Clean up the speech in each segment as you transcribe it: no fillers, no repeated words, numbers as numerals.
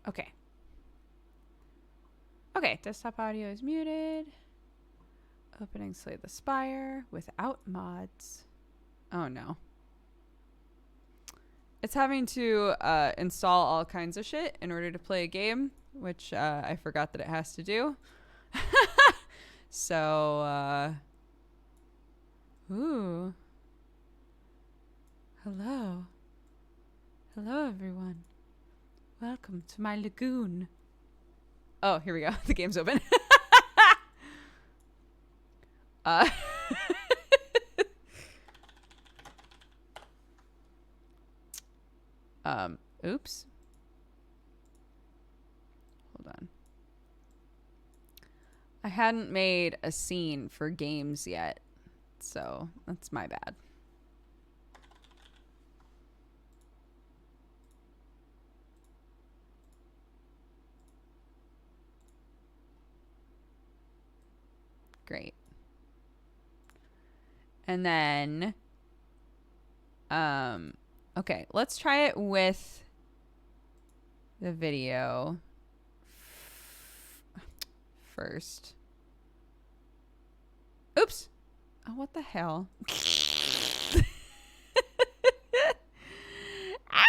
Okay. Okay, desktop audio is muted. Opening Slay the Spire without mods. Oh no. It's having to install all kinds of shit in order to play a game, which I forgot that it has to do. So, ooh. Hello. Hello, everyone. Welcome to my lagoon. Oh, here we go. The game's open. Oops. Hold on. I hadn't made a scene for games yet, so that's my bad. Great. And then, okay, let's try it with the video first. Oops. Oh, what the hell? Ah!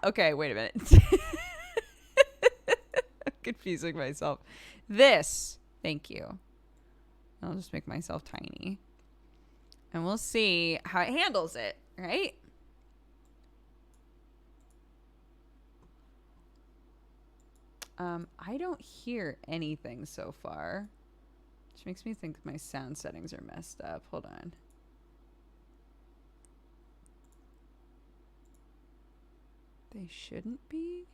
Okay, wait a minute. I'm confusing myself. This. Thank you. I'll just make myself tiny. And we'll see how it handles it, right? I don't hear anything so far, which makes me think my sound settings are messed up. Hold on. They shouldn't be.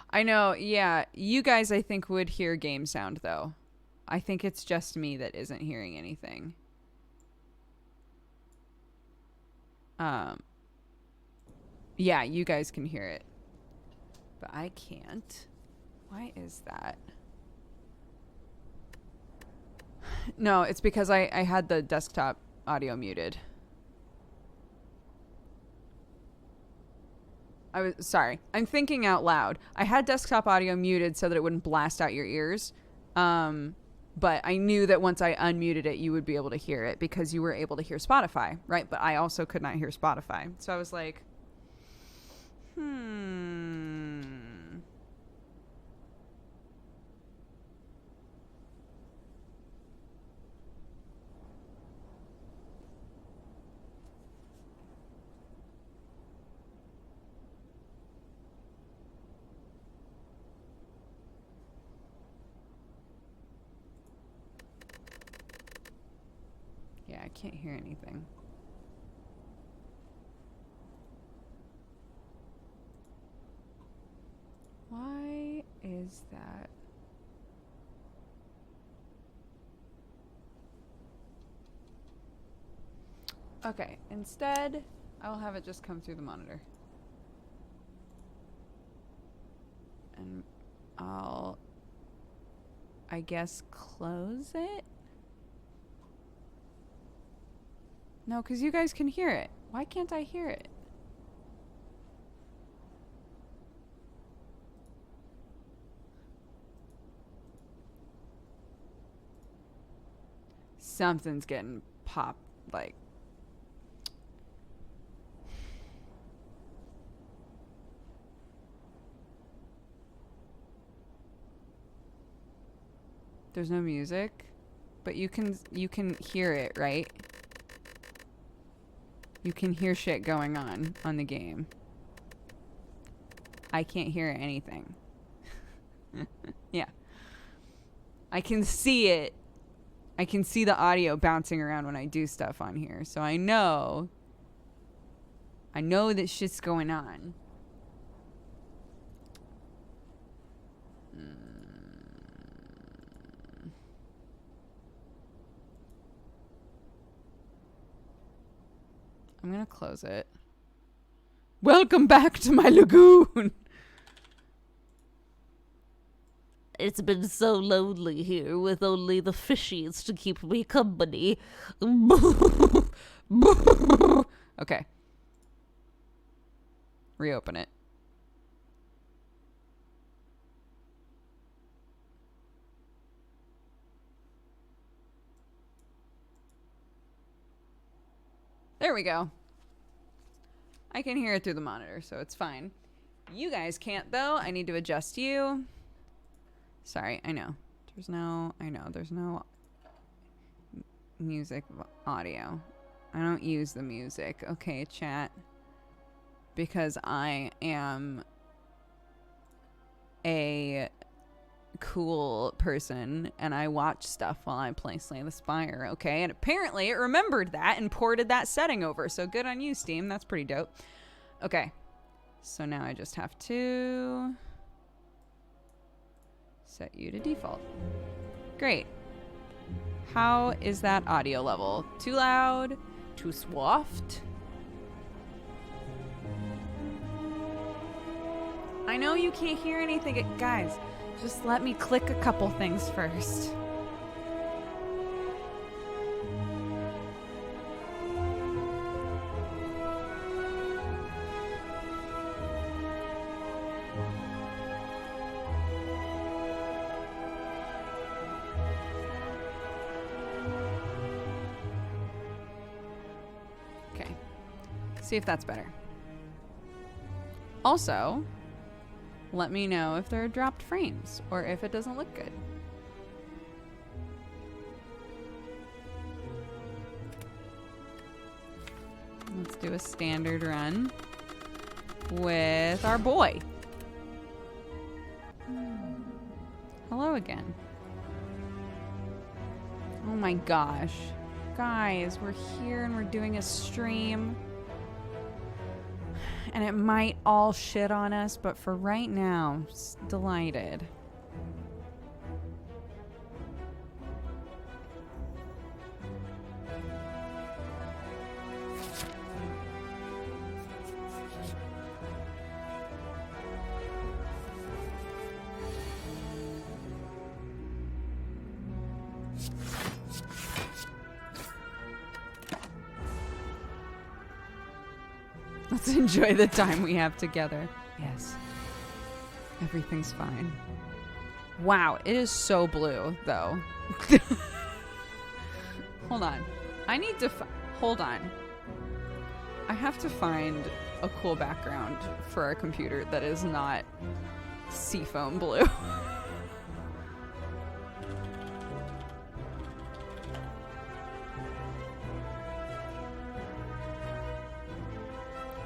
I know, yeah. You guys, I think, would hear game sound, though. I think it's just me that isn't hearing anything. Yeah, you guys can hear it. But I can't. Why is that? No, it's because I had the desktop audio muted. I was sorry. I'm thinking out loud. I had desktop audio muted so that it wouldn't blast out your ears. But I knew that once I unmuted it, you would be able to hear it because you were able to hear Spotify, right? But I also could not hear Spotify. So I was like, yeah, I can't hear anything. Why is that? Okay, instead, I'll have it just come through the monitor. And I'll, I guess, close it? No, because you guys can hear it. Why can't I hear it? Something's getting popped, like... There's no music, but you can hear it, right? You can hear shit going on the game. I can't hear anything. Yeah. I can see it. I can see the audio bouncing around when I do stuff on here. So I know that shit's going on. I'm going to close it. Welcome back to my lagoon. It's been so lonely here with only the fishies to keep me company. Okay. Reopen it. There we go. I can hear it through the monitor, so it's fine. You guys can't, though. I need to adjust you. Sorry, I know. There's no music audio. I don't use the music. Okay, chat. Because I am a cool person and I watch stuff while I play Slay the Spire, okay? And apparently it remembered that and ported that setting over. So good on you, Steam. That's pretty dope. Okay. So now I just have to set you to default. Great. How is that audio level? Too loud? Too soft? I know you can't hear anything. Guys, just let me click a couple things first. Okay. See if that's better. Also, let me know if there are dropped frames or if it doesn't look good. Let's do a standard run with our boy. Hello again. Oh my gosh. Guys, we're here and we're doing a stream. And it might all shit on us, but for right now, just delighted. Let's enjoy the time we have together. Yes. Everything's fine. Wow, it is so blue, though. Hold on. I need to... Hold on. I have to find a cool background for our computer that is not seafoam blue.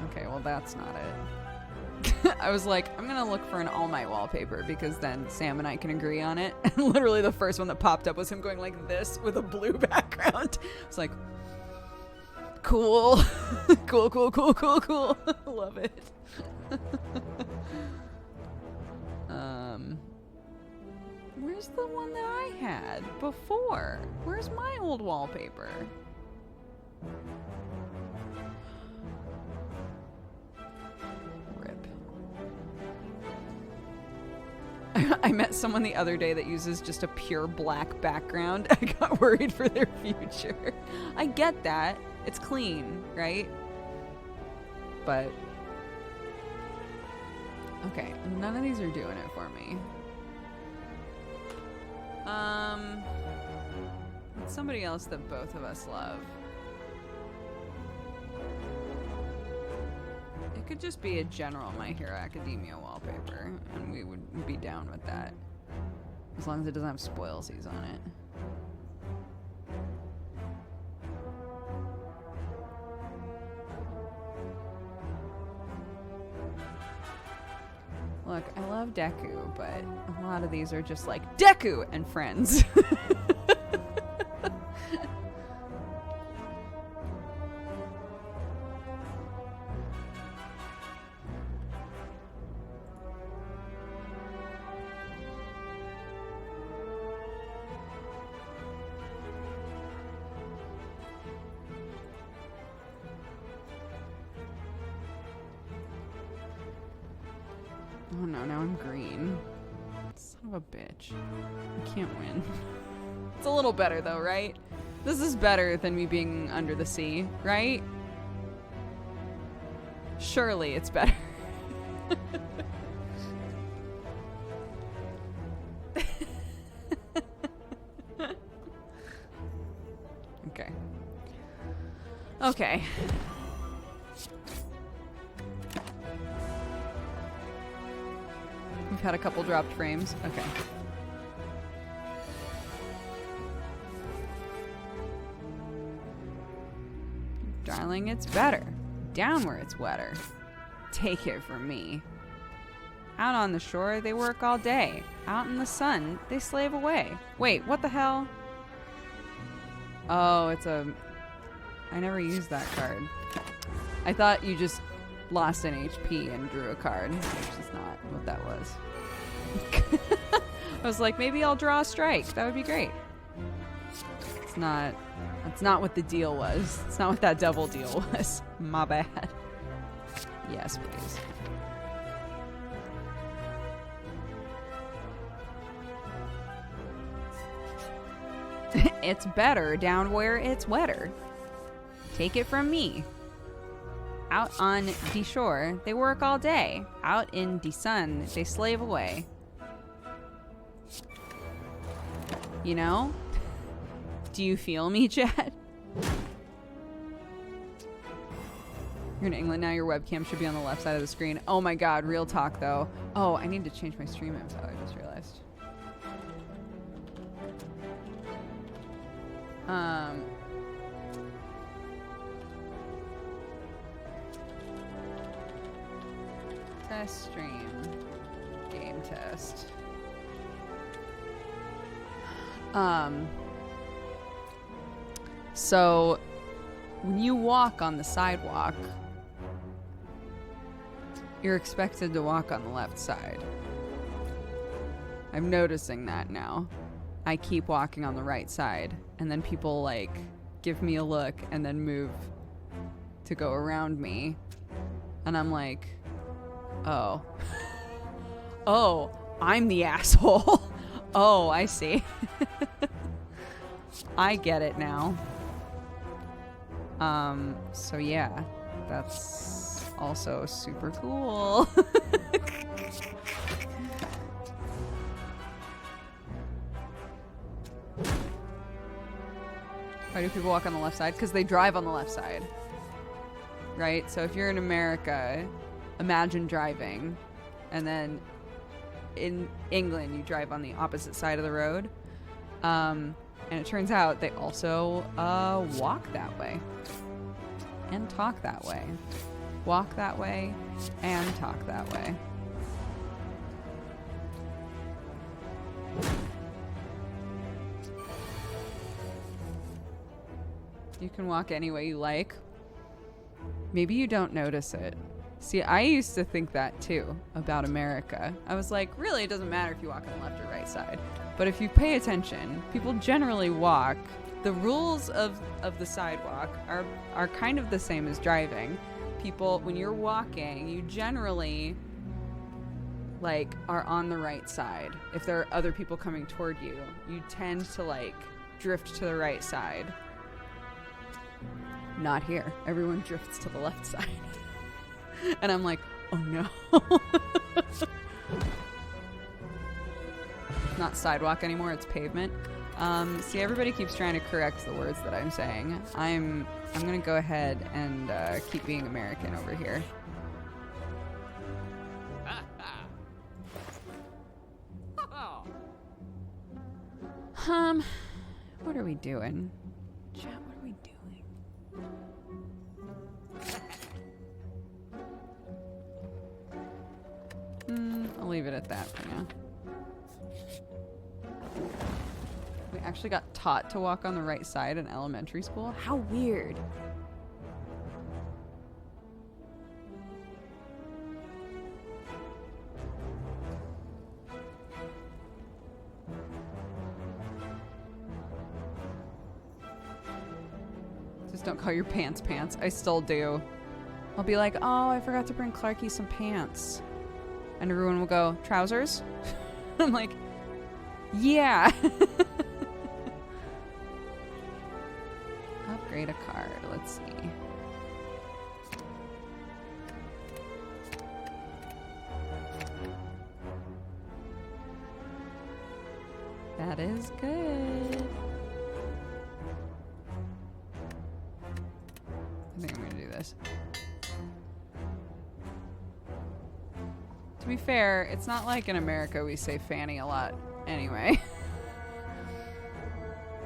Okay, well that's not it. I was like, I'm gonna look for an All Might wallpaper because then Sam and I can agree on it. And literally the first one that popped up was him going like this with a blue background. It's like, cool. Cool, cool, cool, cool, cool. Love it. Where's the one that I had before? Where's my old wallpaper? I met someone the other day that uses just a pure black background. I got worried for their future. I get that. It's clean, right? But... okay, none of these are doing it for me. It's somebody else that both of us love. It could just be a general My Hero Academia wallpaper, and we would be down with that. As long as it doesn't have spoilsies on it. Look, I love Deku, but a lot of these are just like, Deku and friends. Oh no, now I'm green. Son of a bitch. I can't win. It's a little better though, right? This is better than me being under the sea, right? Surely it's better. Okay. Okay. We've had a couple dropped frames. Okay. Darling, it's better. Down where it's wetter. Take it from me. Out on the shore, they work all day. Out in the sun, they slave away. Wait, what the hell? Oh, it's a... I never used that card. I thought you just lost an HP and drew a card, which is not what that was. I was like, maybe I'll draw a strike. That would be great. It's not... That's not what the deal was. It's not what that double deal was. My bad. Yes, please. It's better down where it's wetter. Take it from me. Out on the shore, they work all day. Out in the sun, they slave away. You know? Do you feel me, Chad? You're in England now, your webcam should be on the left side of the screen. Oh my god, real talk though. Oh, I need to change my stream info, I just realized. Test stream. Game test. So when you walk on the sidewalk, you're expected to walk on the left side. I'm noticing that now. I keep walking on the right side, and then people like give me a look and then move to go around me, and I'm like, oh. Oh, I'm the asshole. Oh, I see. I get it now. So yeah, that's also super cool. Why do people walk on the left side? Because they drive on the left side. Right? So if you're in America, imagine driving, and then in England you drive on the opposite side of the road. And it turns out they also walk that way and talk that way. Walk that way and talk that way. You can walk any way you like. Maybe you don't notice it. See, I used to think that too about America. I was like, really, it doesn't matter if you walk on the left or right side. But if you pay attention, people generally walk. The rules of the sidewalk are kind of the same as driving. People, when you're walking, you generally like are on the right side. If there are other people coming toward you, you tend to like drift to the right side. Not here. Everyone drifts to the left side. And I'm like, oh no. Not sidewalk anymore, it's pavement. See, everybody keeps trying to correct the words that I'm saying. I'm gonna go ahead and keep being American over here. What are we doing? Chat, what are we doing? I'll leave it at that for now. We actually got taught to walk on the right side in elementary school? How weird. Just don't call your pants pants. I still do. I'll be like, oh, I forgot to bring Clarky some pants. And everyone will go, trousers? I'm like, Yeah. Upgrade a card. Let's see. That is good. I think I'm going to do this. To be fair, it's not like in America we say fanny a lot anyway.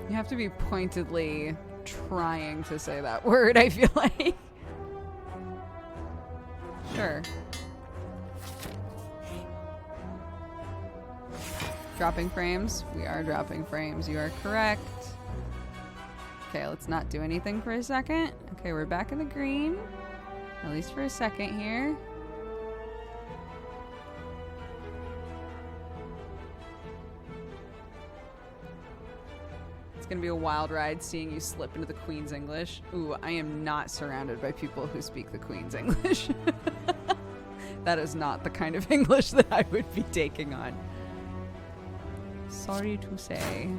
You have to be pointedly trying to say that word, I feel like. Sure. Dropping frames? We are dropping frames. You are correct. Okay, let's not do anything for a second. Okay, we're back in the green. At least for a second here. It's gonna be a wild ride seeing you slip into the Queen's English. Ooh, I am not surrounded by people who speak the Queen's English. That is not the kind of English that I would be taking on. Sorry to say.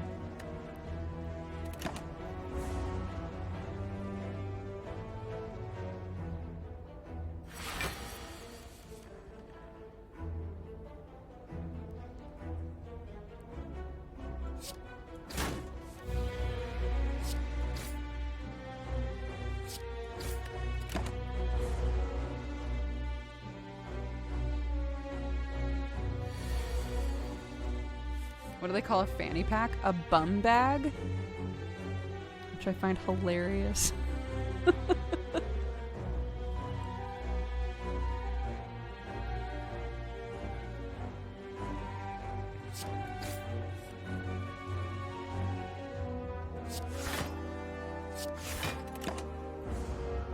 What do they call a fanny pack? A bum bag? Which I find hilarious.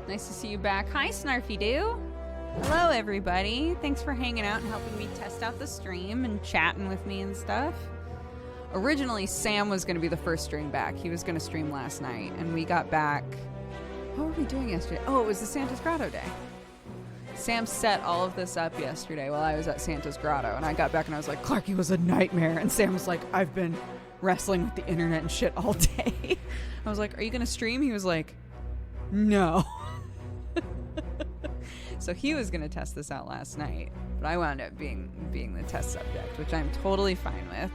Nice to see you back. Hi, Snarfy Doo. Hello, everybody. Thanks for hanging out and helping me test out the stream and chatting with me and stuff. Originally, Sam was going to be the first stream back. He was going to stream last night, and we got back... What were we doing yesterday? Oh, it was the Santa's Grotto day. Sam set all of this up yesterday while I was at Santa's Grotto, and I got back and I was like, Clarky was a nightmare. And Sam was like, I've been wrestling with the internet and shit all day. I was like, are you going to stream? He was like, no. So he was going to test this out last night, but I wound up being the test subject, which I'm totally fine with.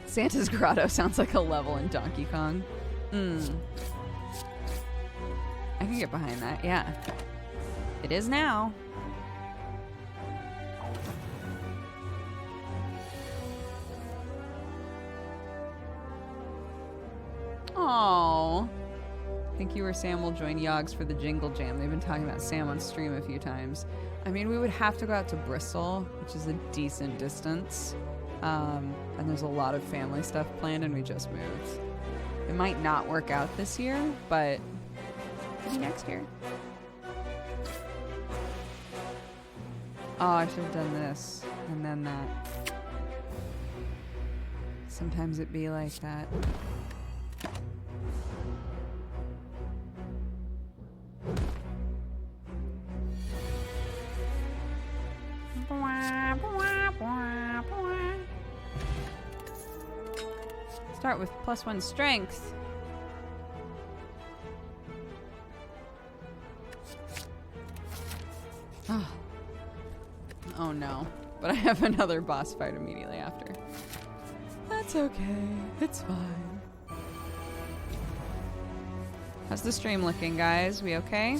Santa's Grotto sounds like a level in Donkey Kong. I can get behind that, yeah. It is now. Aww. I think you or Sam will join Yogs for the Jingle Jam. They've been talking about Sam on stream a few times. I mean, we would have to go out to Bristol, which is a decent distance. And there's a lot of family stuff planned, and we just moved. It might not work out this year, but maybe next year. Oh, I should have done this and then that. Sometimes it be like that. Start with +1 strength. Oh no. But I have another boss fight immediately after. That's okay. It's fine. How's the stream looking, guys? We okay?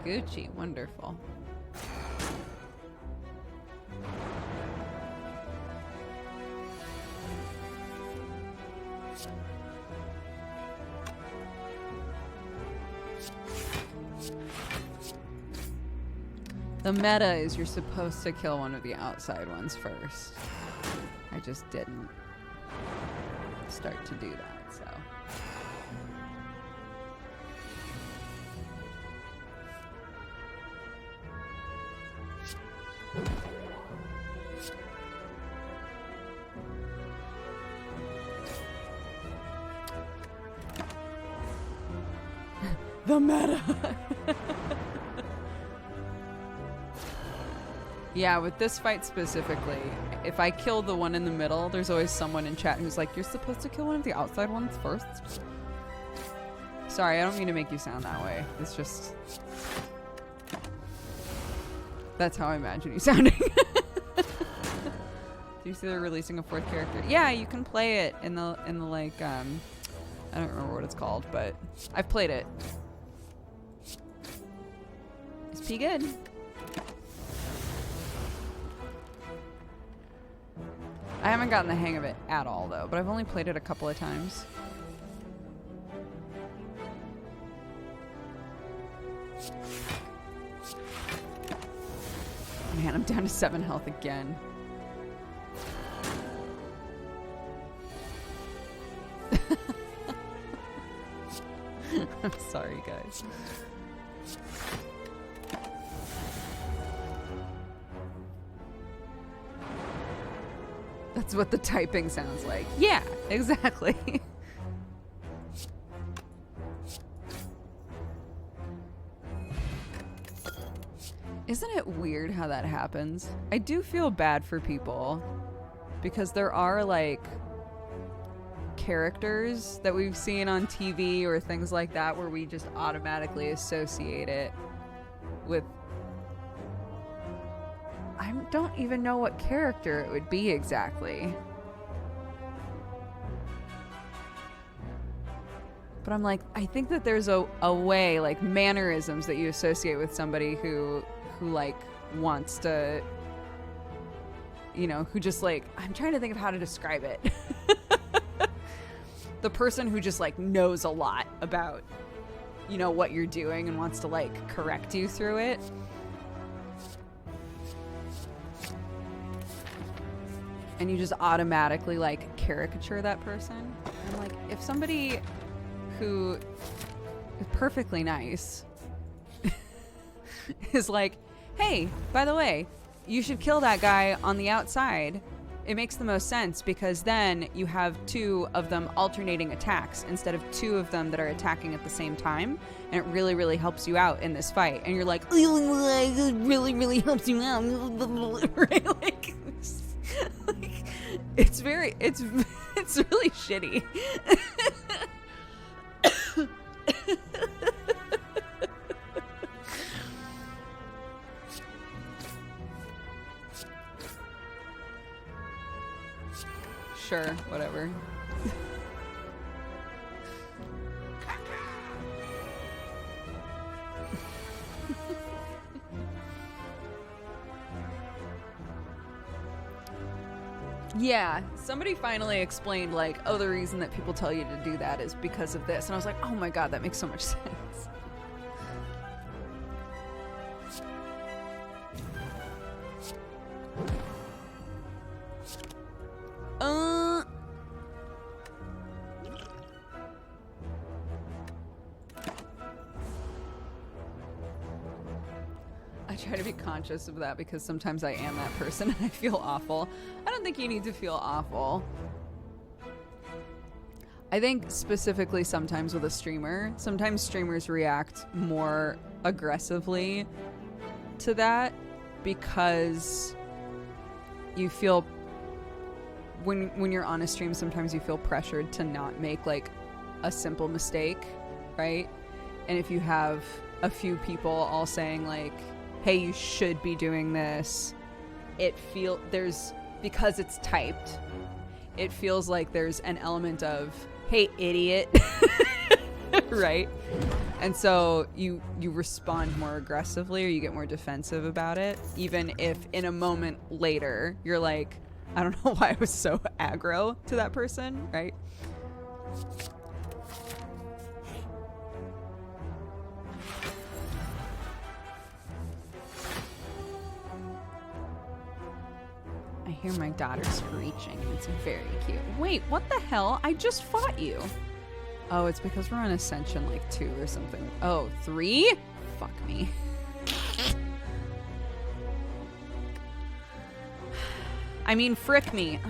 Gucci, wonderful. The meta is you're supposed to kill one of the outside ones first. I just didn't start to do that, so. The meta. Yeah, with this fight specifically, if I kill the one in the middle, there's always someone in chat who's like, you're supposed to kill one of the outside ones first? Sorry, I don't mean to make you sound that way. It's just... That's how I imagine you sounding. Do you see they're releasing a 4th character? Yeah, you can play it in the like, I don't remember what it's called, but I've played it. It's pretty good. I haven't gotten the hang of it at all, though, but I've only played it a couple of times. Man, I'm down to 7 health again. I'm sorry, guys. That's what the typing sounds like. Yeah, exactly. Isn't it weird how that happens? I do feel bad for people because there are like characters that we've seen on TV or things like that where we just automatically associate it with... I don't even know what character it would be exactly. But I'm like, I think that there's a way, like mannerisms that you associate with somebody who like wants to, you know, who just like, I'm trying to think of how to describe it. The person who just like knows a lot about, you know, what you're doing and wants to like correct you through it. And you just automatically like caricature that person. And like, if somebody who is perfectly nice is like, hey, by the way, you should kill that guy on the outside. It makes the most sense because then you have 2 of them alternating attacks instead of 2 of them that are attacking at the same time. And it really, really helps you out in this fight. And you're like, it really, really helps you out. Right? Like, it's very, it's really shitty. Sure, whatever. Yeah, somebody finally explained like, oh, the reason that people tell you to do that is because of this. And I was like, oh my god, that makes so much sense. I try to be conscious of that because sometimes I am that person and I feel awful. I don't think you need to feel awful. I think specifically sometimes with a streamer, sometimes streamers react more aggressively to that because you feel when you're on a stream, sometimes you feel pressured to not make like a simple mistake, right? And if you have a few people all saying like, hey, you should be doing this, because it's typed, it feels like there's an element of, hey, idiot, right? And so you respond more aggressively or you get more defensive about it, even if in a moment later you're like, I don't know why I was so aggro to that person, right? I hear my daughter screeching. It's very cute. Wait, what the hell? I just fought you. Oh, it's because we're on Ascension like 2 or something. Oh, 3? Fuck me. I mean, frick me. Oh,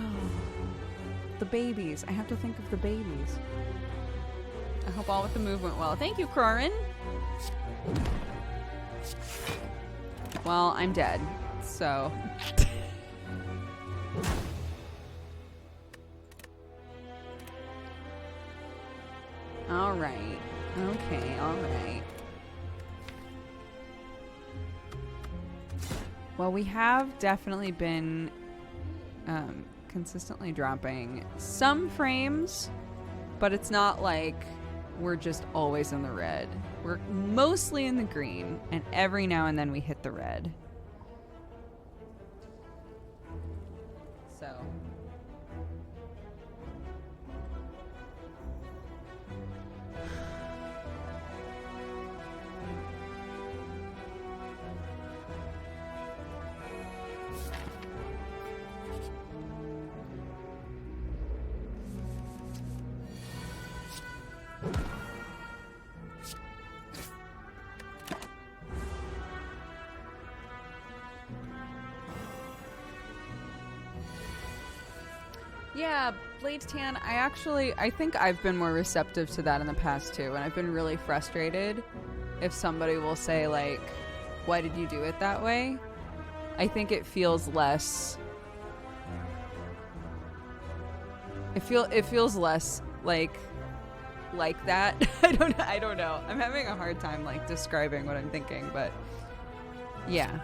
the babies. I have to think of the babies. I hope all with the move went well. Thank you, Crorin. Well, I'm dead, so... Alright. Okay, alright. Well, we have definitely been consistently dropping some frames, but it's not like we're just always in the red. We're mostly in the green, and every now and then we hit the red. So... Yeah, Blades Tan, I think I've been more receptive to that in the past too, and I've been really frustrated if somebody will say, like, why did you do it that way? I think it feels less... It feels less like that. I don't know. I'm having a hard time, like, describing what I'm thinking, but yeah.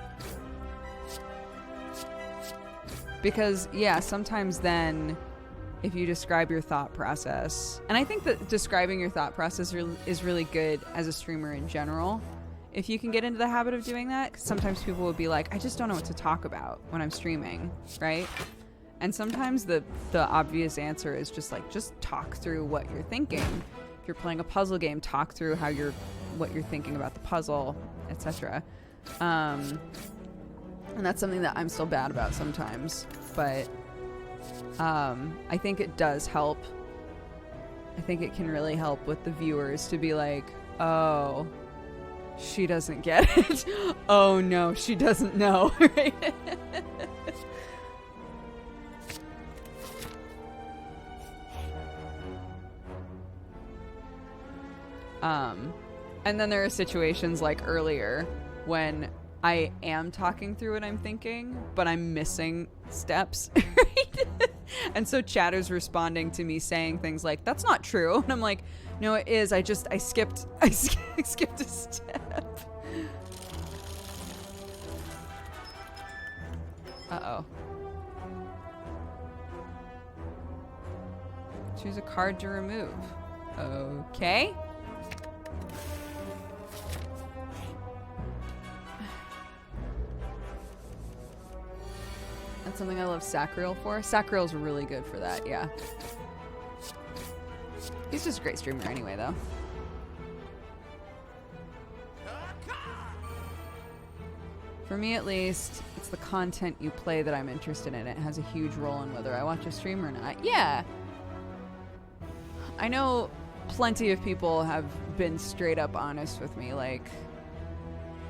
Because, yeah, sometimes then if you describe your thought process, and I think that describing your thought process is really good as a streamer in general. If you can get into the habit of doing that, 'cause sometimes people will be like, I just don't know what to talk about when I'm streaming, right? And sometimes the obvious answer is just like, just talk through what you're thinking. If you're playing a puzzle game, talk through what you're thinking about the puzzle, etc. And that's something that I'm still bad about sometimes, but I think it does help. I think it can really help with the viewers to be like, oh, she doesn't get it. Oh no, she doesn't know, right? And then there are situations like earlier when I am talking through what I'm thinking, but I'm missing steps, right? And so chatter's responding to me saying things like, that's not true. And I'm like, no, it is. I skipped a step. Uh-oh. Choose a card to remove. Okay. That's something I love Sacriel for. Sacriel's really good for that, yeah. He's just a great streamer anyway, though. For me, at least, it's the content you play that I'm interested in. It has a huge role in whether I watch a stream or not. Yeah! I know plenty of people have been straight up honest with me, like...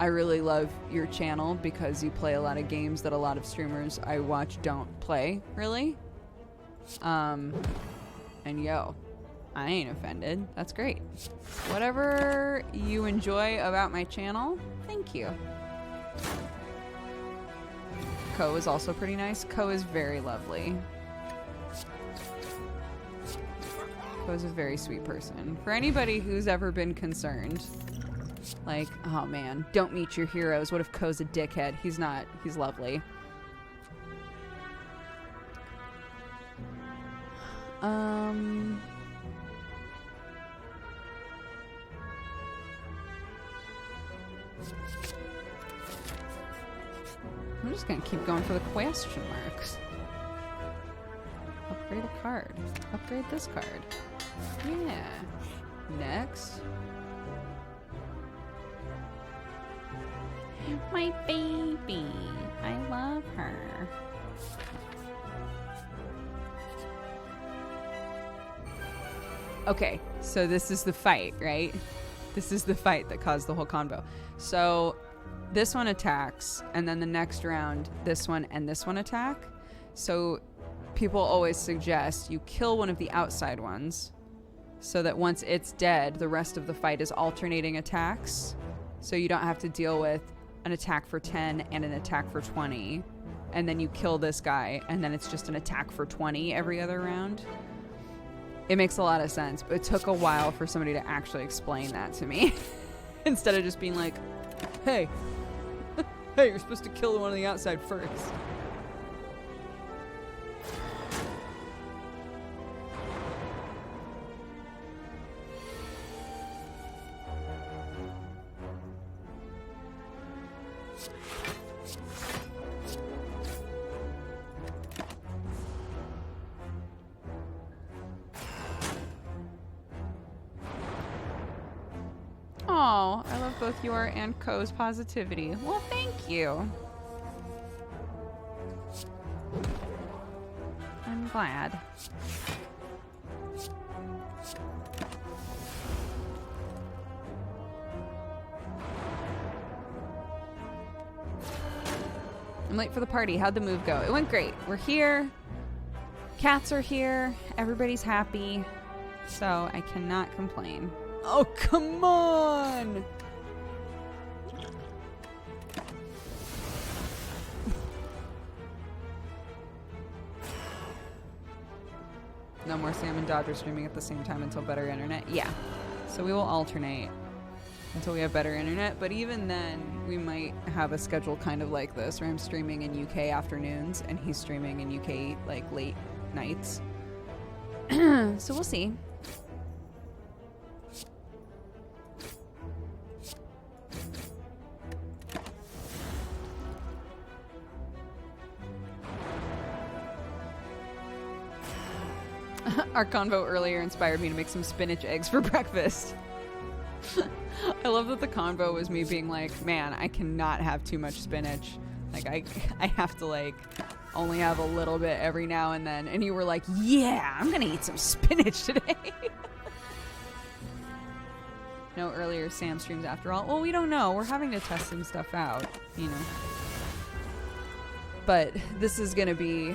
I really love your channel because you play a lot of games that a lot of streamers I watch don't play, really. And yo, I ain't offended. That's great. Whatever you enjoy about my channel, thank you. Ko is also pretty nice. Ko is very lovely. Ko is a very sweet person. For anybody who's ever been concerned... Like, oh man, don't meet your heroes. What if Ko's a dickhead? He's not. He's lovely. I'm just gonna keep going for the question marks. Upgrade a card. Upgrade this card. Yeah. Next. My baby. I love her. Okay, so this is the fight, right? This is the fight that caused the whole combo. So this one attacks, and then the next round, this one and this one attack. So people always suggest you kill one of the outside ones so that once it's dead, the rest of the fight is alternating attacks. so you don't have to deal with an attack for 10 and an attack for 20, and then you kill this guy, and then it's just an attack for 20 every other round. It makes a lot of sense, but it took a while for somebody to actually explain that to me. Instead of just being like, hey, hey, you're supposed to kill the one on the outside first. Oh, I love both your and Ko's positivity. Well, thank you. I'm glad. I'm late for the party. How'd the move go? It went great. We're here. Cats are here. Everybody's happy. So I cannot complain. Oh, come on! No more Sam and Dodger streaming at the same time until better internet. Yeah. So we will alternate until we have better internet. But even then, we might have a schedule kind of like this, where I'm streaming in UK afternoons and he's streaming in UK like late nights. So we'll see. Our convo earlier inspired me to make some spinach eggs for breakfast. I love that the convo was me being like, man, I cannot have too much spinach. Like, I have to, like, only have a little bit every now and then. And you were like, yeah, I'm gonna eat some spinach today. No earlier Sam streams after all. Well, we don't know. We're having to test some stuff out, you know. But this is gonna be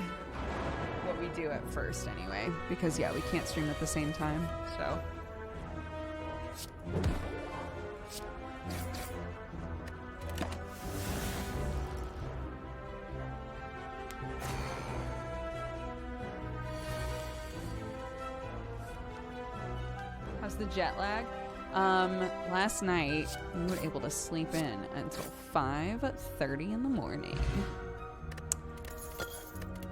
what we do at first anyway, because yeah, we can't stream at the same time, so. How's the jet lag? Last night we were able to sleep in until 5:30 in the morning.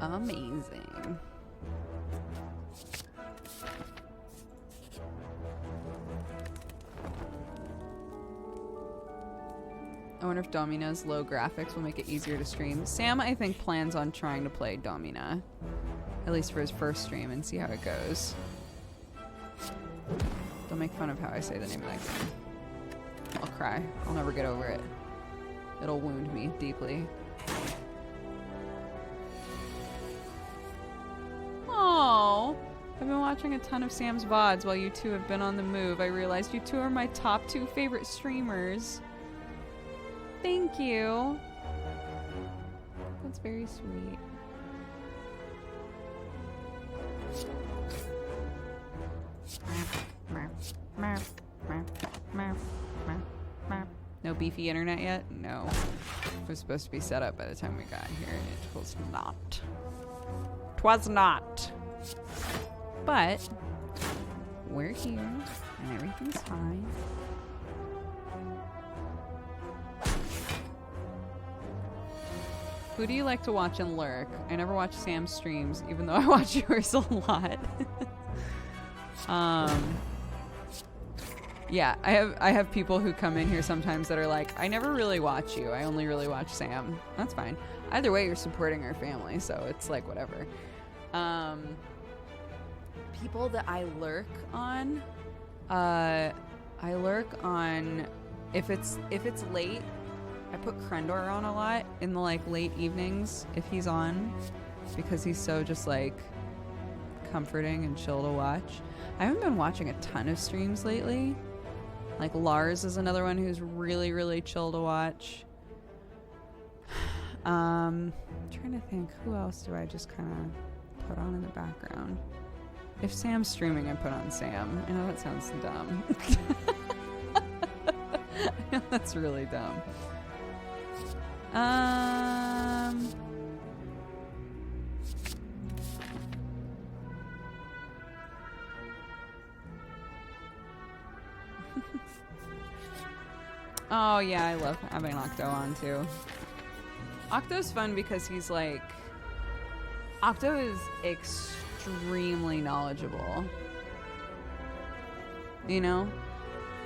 Amazing. I wonder if Domina's low graphics will make it easier to stream. Sam, I think, plans on trying to play Domina, at least for his first stream, and see how it goes. Don't make fun of how I say the name of that game. I'll cry. I'll never get over it. It'll wound me deeply. Oh, I've been watching a ton of Sam's VODs while you two have been on the move. I realized you two are my top 2 favorite streamers. Thank you. That's very sweet. No beefy internet yet? No. It was supposed to be set up by the time we got here, and it was not. 'Twas not. But we're here, and everything's fine. Who do you like to watch and lurk? I never watch Sam's streams, even though I watch yours a lot. Yeah, I have people who come in here sometimes that are like, I never really watch you. I only really watch Sam. That's fine. Either way, you're supporting our family, so it's like whatever. People that I lurk on, if it's late, I put Krendor on a lot in the like late evenings if he's on, because he's so just like comforting and chill to watch. I haven't been watching a ton of streams lately. Like Lars is another one who's really, really chill to watch. Trying to think, who else do I just kind of put on in the background? If Sam's streaming, I put on Sam. I know that sounds dumb. I know That's really dumb. Um... Oh yeah, I love having Octo on too. Octo's fun because he's like... Octo is extremely knowledgeable. You know?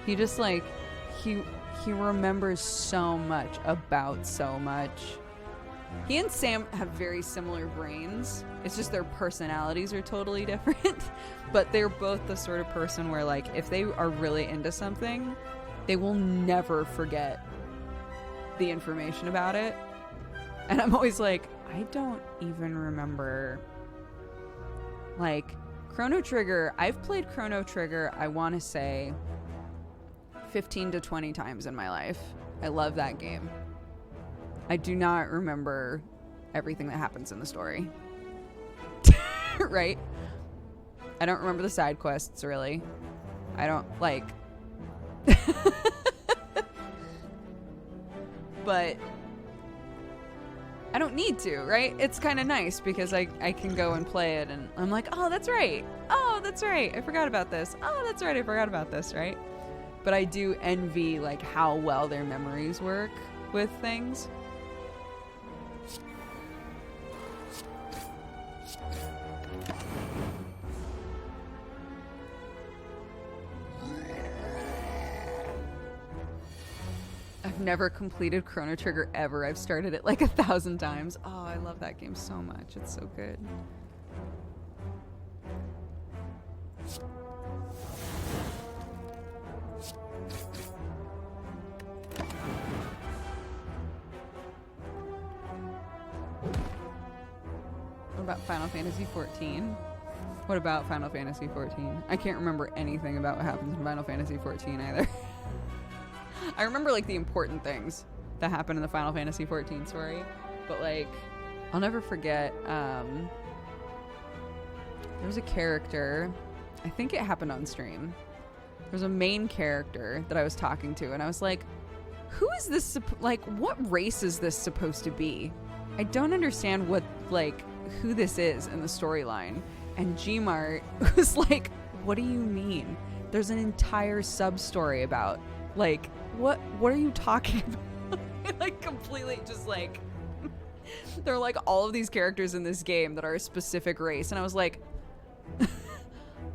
He just like... He remembers so much about so much. He and Sam have very similar brains. It's just their personalities are totally different. But they're both the sort of person where like if they are really into something, they will never forget the information about it. And I'm always like, I don't even remember. Like, Chrono Trigger, I've played Chrono Trigger, I want to say, 15 to 20 times in my life. I love that game. I do not remember everything that happens in the story. Right? I don't remember the side quests, really. I don't, like... But I don't need to, right? It's kind of nice because I can go and play it and I'm like, oh, that's right. Oh, that's right. I forgot about this. Oh, that's right. I forgot about this, right? But I do envy like how well their memories work with things. I've never completed Chrono Trigger ever. I've started it like 1,000 times. Oh, I love that game so much. It's so good. What about Final Fantasy XIV? What about Final Fantasy XIV? I can't remember anything about what happens in Final Fantasy XIV either. I remember like the important things that happened in the Final Fantasy XIV story, but like I'll never forget there was a character, I think it happened on stream. There was a main character that I was talking to and I was like, who is this like what race is this supposed to be? I don't understand what like who this is in the storyline. And Gmart was like, what do you mean? There's an entire sub-story about like what are you talking about? Like completely just like there are like all of these characters in this game that are a specific race and I was like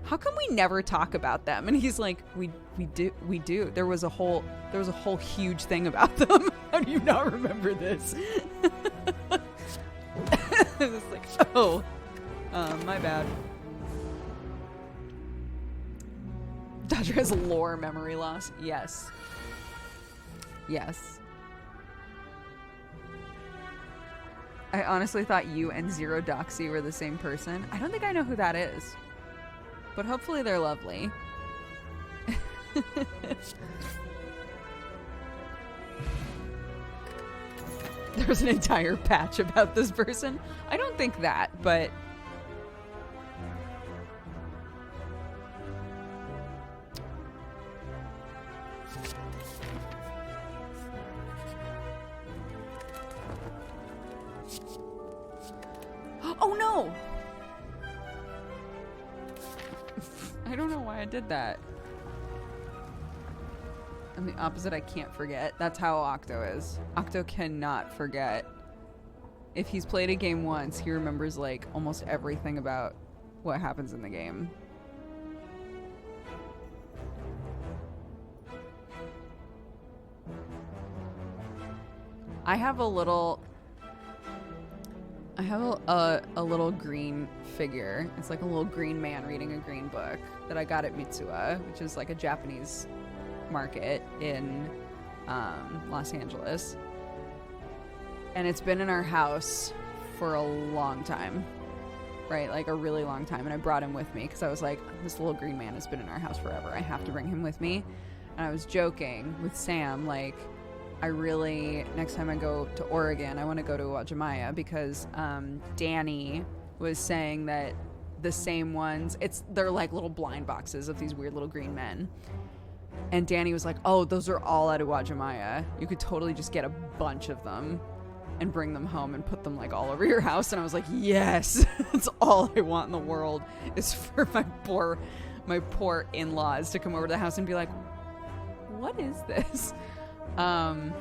how come we never talk about them? And he's like we do. There was a whole huge thing about them. How do you not remember this? It's like oh my bad. Dodger has lore memory loss. Yes. Yes. I honestly thought you and Zero Doxy were the same person. I don't think I know who that is. But hopefully they're lovely. There's an entire patch about this person. I don't think that, but... Oh no! I don't know why I did that. I'm the opposite, I can't forget. That's how Octo is. Octo cannot forget. If he's played a game once, he remembers like almost everything about what happens in the game. I have a little green figure. It's like a little green man reading a green book that I got at Mitsuwa, which is like a Japanese market in Los Angeles. And it's been in our house for a long time, right? Like a really long time. And I brought him with me because I was like, this little green man has been in our house forever. I have to bring him with me. And I was joking with Sam, like, I really, next time I go to Oregon, I want to go to Uwajimaya because Danny was saying that the same ones, they're like little blind boxes of these weird little green men. And Danny was like, oh, those are all out of Wajimaya. You could totally just get a bunch of them and bring them home and put them like all over your house. And I was like, yes, that's all I want in the world is for my poor in-laws to come over to the house and be like, what is this? And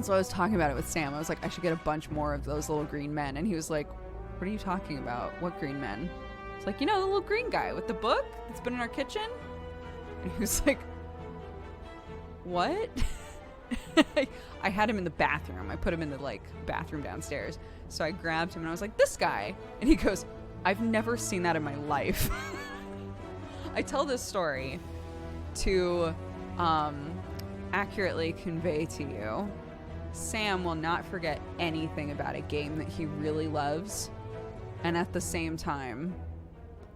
so I was talking about it with Sam. I was like, I should get a bunch more of those little green men. And he was like, what are you talking about? What green men? It's like, the little green guy with the book that's been in our kitchen. And he was like, what? I had him in the bathroom. I put him in the bathroom downstairs. So I grabbed him and I was like, this guy. And he goes, I've never seen that in my life. I tell this story to accurately convey to you, Sam will not forget anything about a game that he really loves, and at the same time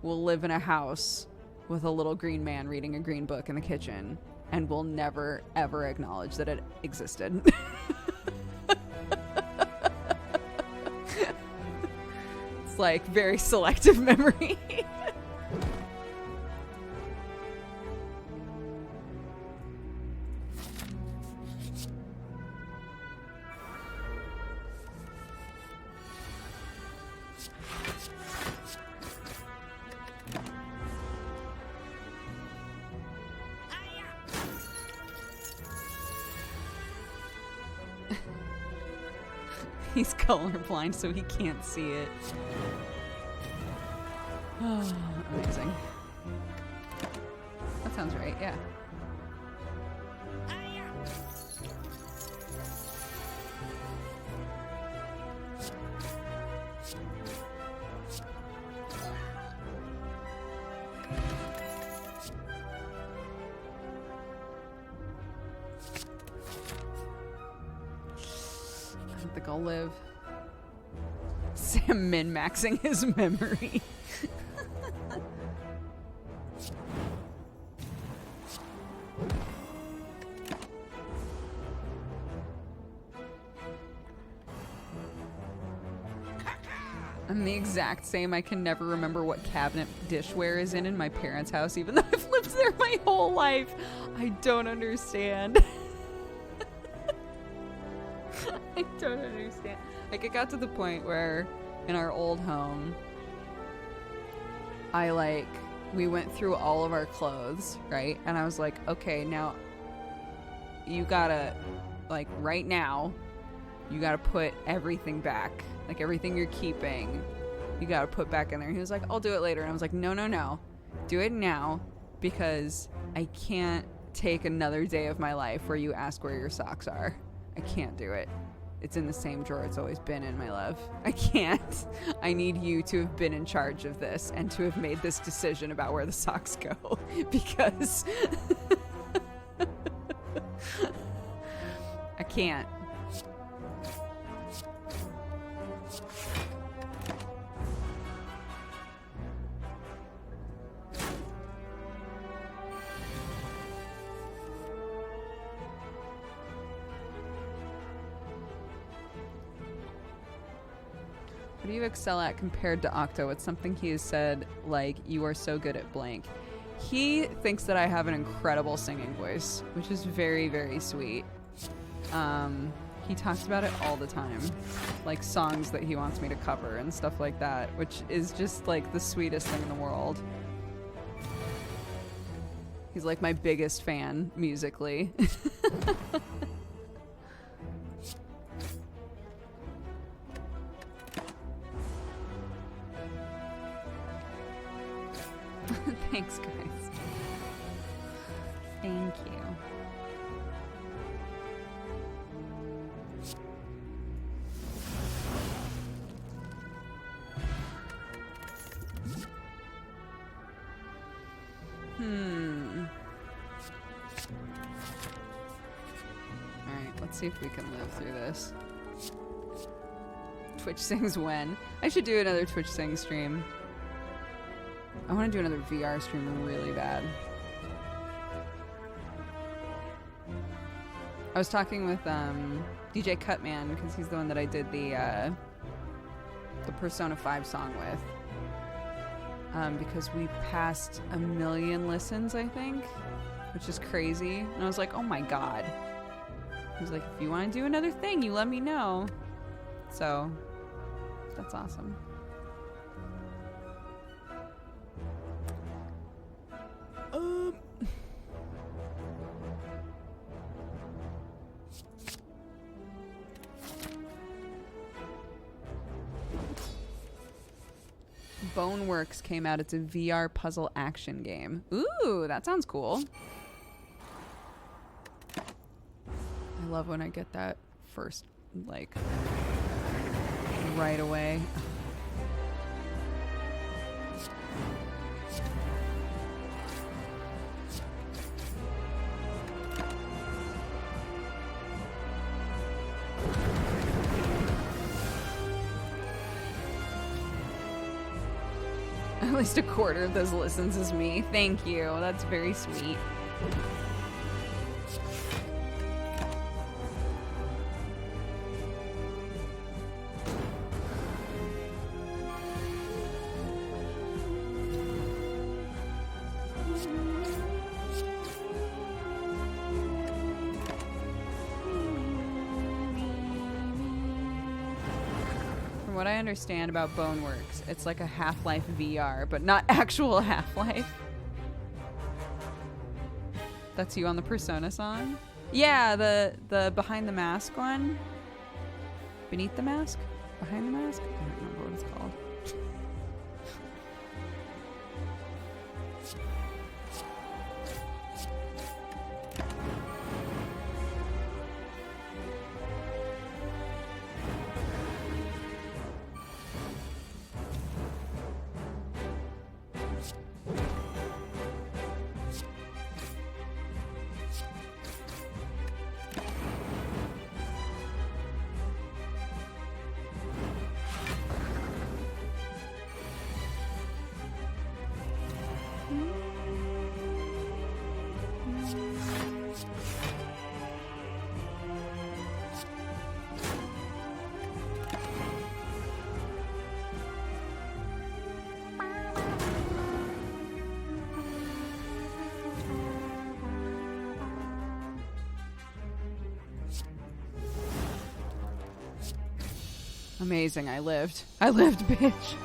will live in a house with a little green man reading a green book in the kitchen and will never ever acknowledge that it existed. It's like very selective memory. He's colorblind, so he can't see it. Oh, amazing. That sounds right, yeah. I think I'll live. Sam min-maxing his memory. I'm the exact same. I can never remember what cabinet dishware is in my parents' house, even though I've lived there my whole life. I don't understand. I don't understand. Like, it got to the point where in our old home, we went through all of our clothes, right? And I was like, okay, now you gotta, right now, you gotta put everything back. Like, everything you're keeping, you gotta put back in there. And he was like, I'll do it later. And I was like, no. Do it now, because I can't take another day of my life where you ask where your socks are. I can't do it. It's in the same drawer it's always been in, my love. I can't. I need you to have been in charge of this and to have made this decision about where the socks go, because I can't. What do you excel at compared to Octo? It's something he has said, like, you are so good at blank. He thinks that I have an incredible singing voice, which is very, very sweet. He talks about it all the time. Like, songs that he wants me to cover and stuff like that, which is just, like, the sweetest thing in the world. He's, like, my biggest fan, musically. Thanks, guys. Thank you. Alright, let's see if we can live through this. Twitch sings when? I should do another Twitch sing stream. I want to do another VR stream really bad. I was talking with DJ Cutman, because he's the one that I did the Persona 5 song with. Because we passed 1 million listens, I think. which is crazy. And I was like, oh my god. He was like, if you want to do another thing, you let me know. So, that's awesome. Boneworks came out. It's a VR puzzle action game. Ooh, that sounds cool. I love when I get that first, like, right away. At least a quarter of those listens is me. Thank you. That's very sweet. What I understand about Boneworks, it's like a Half-Life VR, but not actual Half-Life. That's you on the Persona song? Yeah, the Behind the Mask one. Beneath the Mask? Behind the Mask? I don't remember what it's called. Amazing, I lived. I lived, bitch.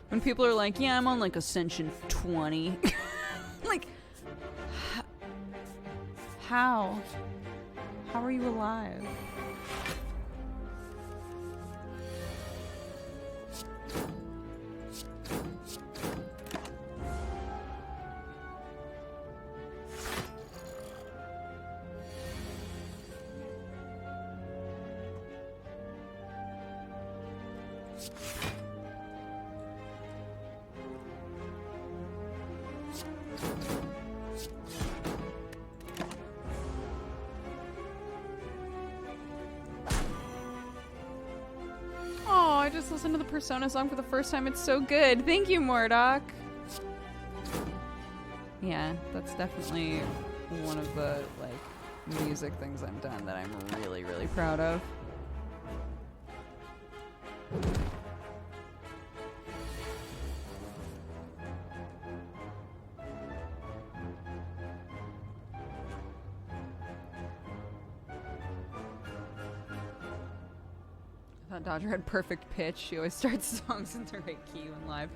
When people are like, yeah, I'm on like Ascension 20. Like, how? How are you alive? I just listened to the Persona song for the first time. It's so good. Thank you, Mordock. Yeah, that's definitely one of the like music things I've done that I'm really, really proud of. Dodger had perfect pitch. She always starts songs in the right key when live.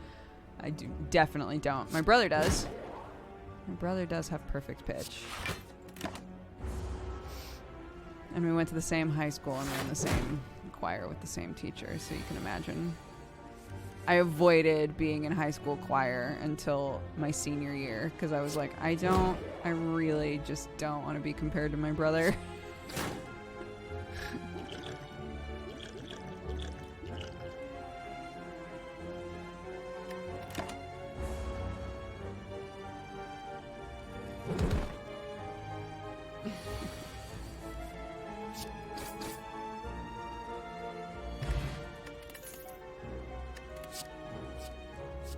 I definitely don't. My brother does. My brother does have perfect pitch. And we went to the same high school and we're in the same choir with the same teacher, so you can imagine. I avoided being in high school choir until my senior year because I was like, I really just don't want to be compared to my brother.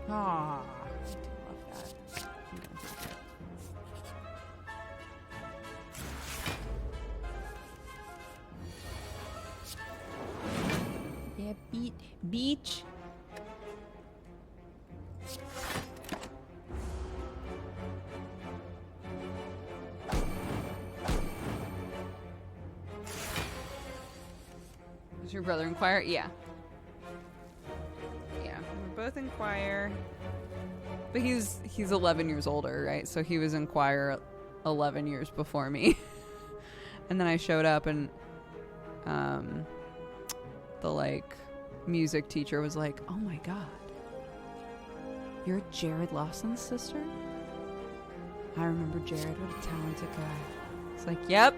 Ah, I do love that. I'm gonna take it. Yeah, beach. Is your brother in choir? Yeah. Yeah, we're both in choir. But he's 11 years older, right? So he was in choir 11 years before me. And then I showed up and the like music teacher was like, "Oh my god. You're Jared Lawson's sister?" I remember Jared, what a talented guy. It's like, "Yep.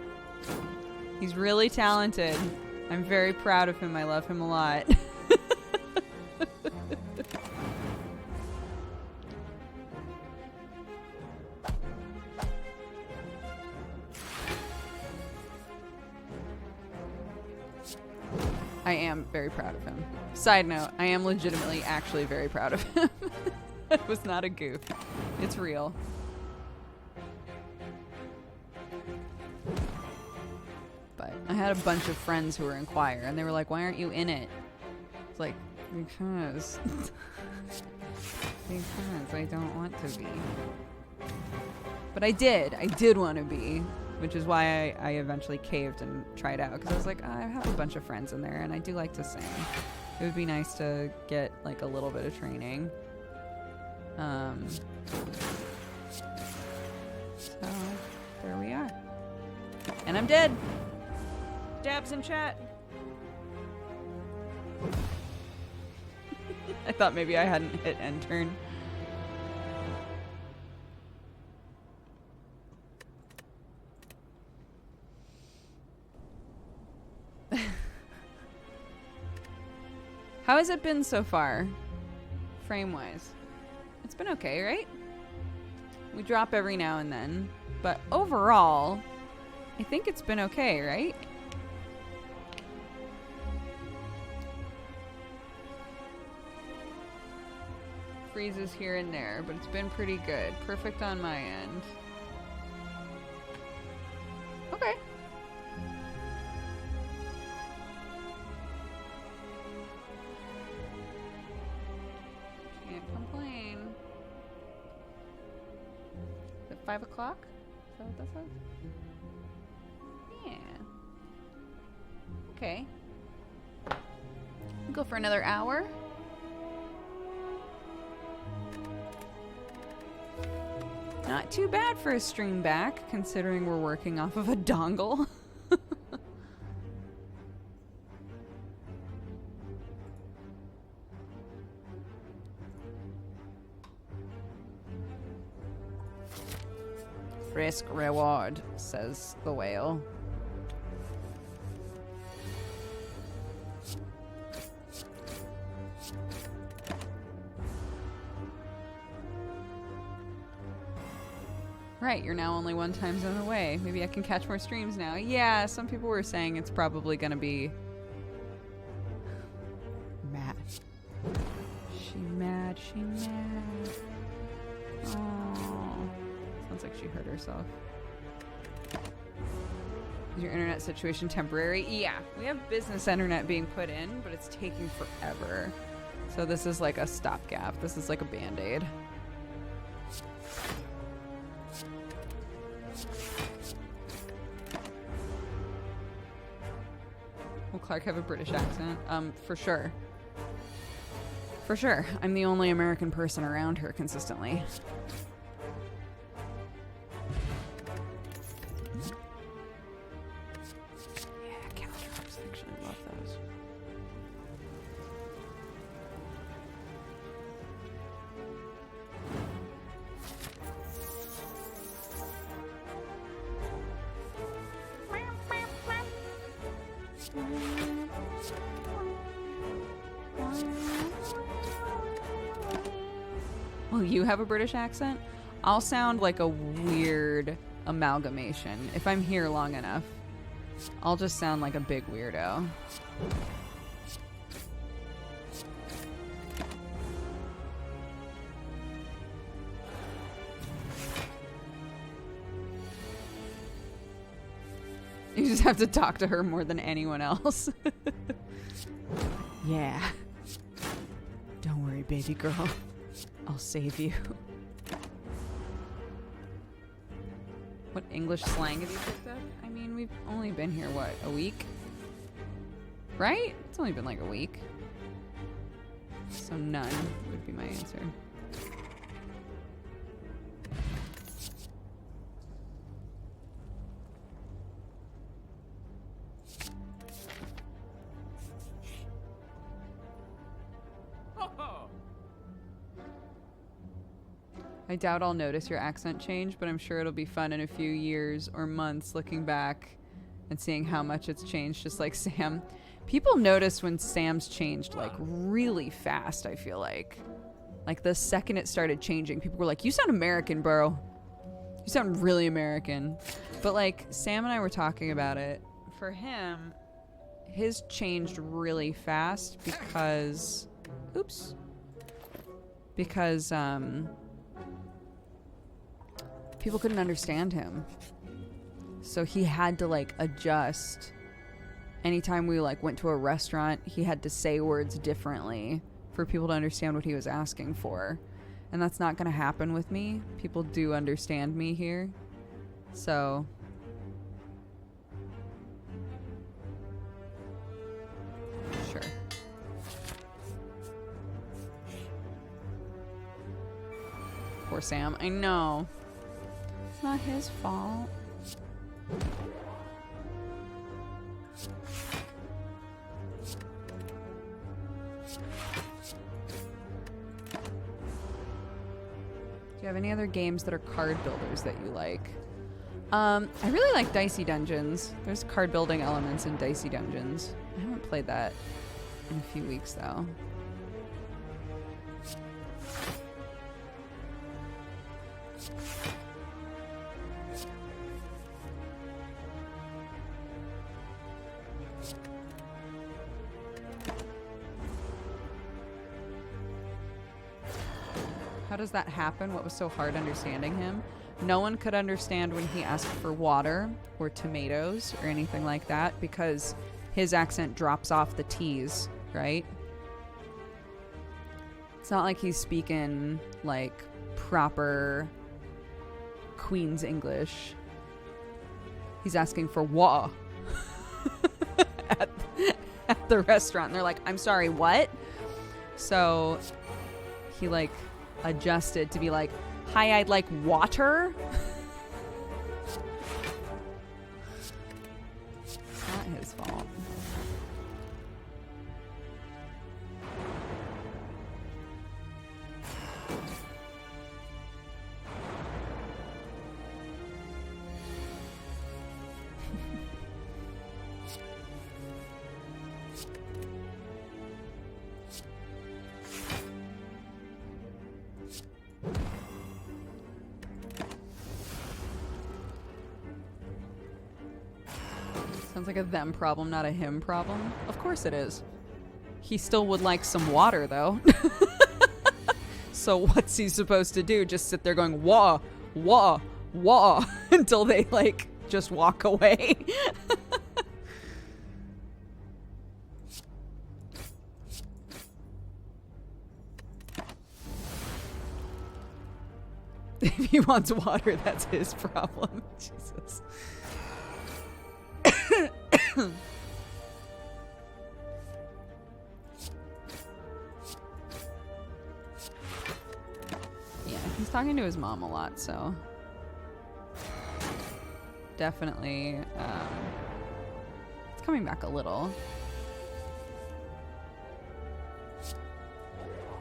He's really talented. I'm very proud of him. I love him a lot." I am very proud of him. Side note, I am legitimately actually very proud of him. It was not a goof. It's real. But I had a bunch of friends who were in choir, and they were like, "Why aren't you in it?" It's like, because... because I don't want to be. But I did. I did want to be. Which is why I eventually caved and tried out. Because I was like, I have a bunch of friends in there, and I do like to sing. It would be nice to get, like, a little bit of training. So, there we are. And I'm dead. Dabs in chat. I thought maybe I hadn't hit end turn. How has it been so far, frame-wise? It's been okay, right? We drop every now and then, but overall, I think it's been okay, right? Freezes here and there, but it's been pretty good. Perfect on my end. Okay. Can't complain. Is it 5 o'clock? Is that what that says? Yeah. Okay. We'll go for another hour. Not too bad for a stream back, considering we're working off of a dongle. Risk reward, says the whale. Right, you're now only 1 time zone away. Maybe I can catch more streams now. Yeah, some people were saying it's probably gonna be... mad. She mad, she mad. Oh, sounds like she hurt herself. Is your internet situation temporary? Yeah, we have business internet being put in, but it's taking forever. So this is like a stopgap. This is like a band-aid. Will Clark have a British accent? For sure. For sure. I'm the only American person around her consistently. Yeah, calendar arts section. I love those. Will you have a British accent? I'll sound like a weird amalgamation. If I'm here long enough, I'll just sound like a big weirdo. You just have to talk to her more than anyone else. Yeah. Don't worry, baby girl. I'll save you. What English slang have you picked up? I mean, we've only been here, what, a week? Right? It's only been like a week. So none would be my answer. I doubt I'll notice your accent change, but I'm sure it'll be fun in a few years or months looking back and seeing how much it's changed, just like Sam. People notice when Sam's changed, like, really fast, I feel like. Like, the second it started changing, people were like, you sound American, bro. You sound really American. But, like, Sam and I were talking about it. For him, his changed really fast because... Oops. Because, people couldn't understand him. So he had to, like, adjust. Anytime we, like, went to a restaurant, he had to say words differently for people to understand what he was asking for. And that's not going to happen with me. People do understand me here. So... Sure. Poor Sam. I know. It's not his fault. Do you have any other games that are card builders that you like? I really like Dicey Dungeons. There's card building elements in Dicey Dungeons. I haven't played that in a few weeks though. How does that happen? What was so hard understanding him? No one could understand when he asked for water or tomatoes or anything like that because his accent drops off the T's, right? It's not like he's speaking like proper Queen's English. He's asking for wa at the restaurant. And they're like, I'm sorry, what? So he like adjusted to be like, hi, I'd like water. It's not his fault. Sounds like a them problem, not a him problem. Of course it is. He still would like some water, though. So what's he supposed to do? Just sit there going, wah, wah, wah, until they, like, just walk away? If he wants water, that's his problem. Jesus. Yeah, he's talking to his mom a lot, so definitely it's coming back a little.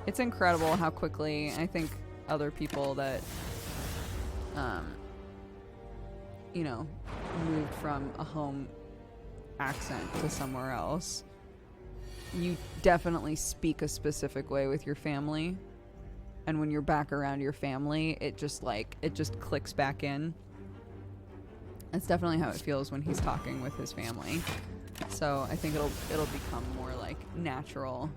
It's incredible how quickly I think other people that you know, moved from a home accent to somewhere else, you definitely speak a specific way with your family, and when you're back around your family, it just clicks back in. That's definitely how it feels when he's talking with his family. So I think it'll become more like natural.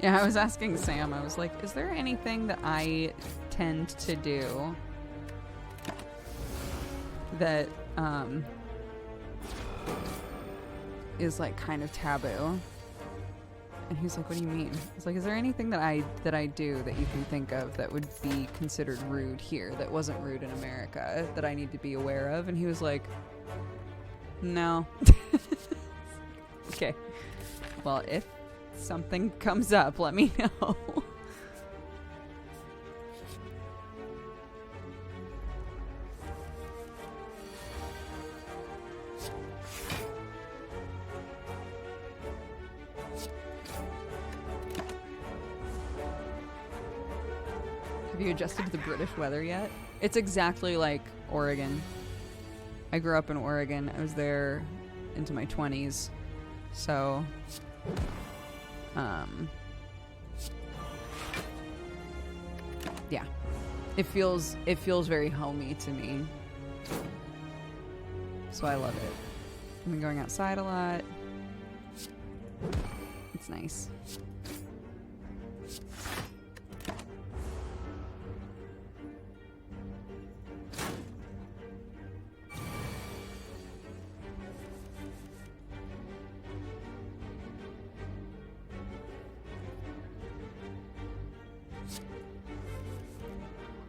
Yeah, I was asking Sam, I was like, is there anything that I tend to do that is like kind of taboo? And he's like, what do you mean? I was like, is there anything that I do that you can think of that would be considered rude here that wasn't rude in America that I need to be aware of? And he was like, no. Okay. Well, if something comes up, let me know. Have you adjusted to the British weather yet? It's exactly like Oregon. I grew up in Oregon. I was there into my 20s. So, yeah. It feels very homey to me. So I love it. I've been going outside a lot. It's nice.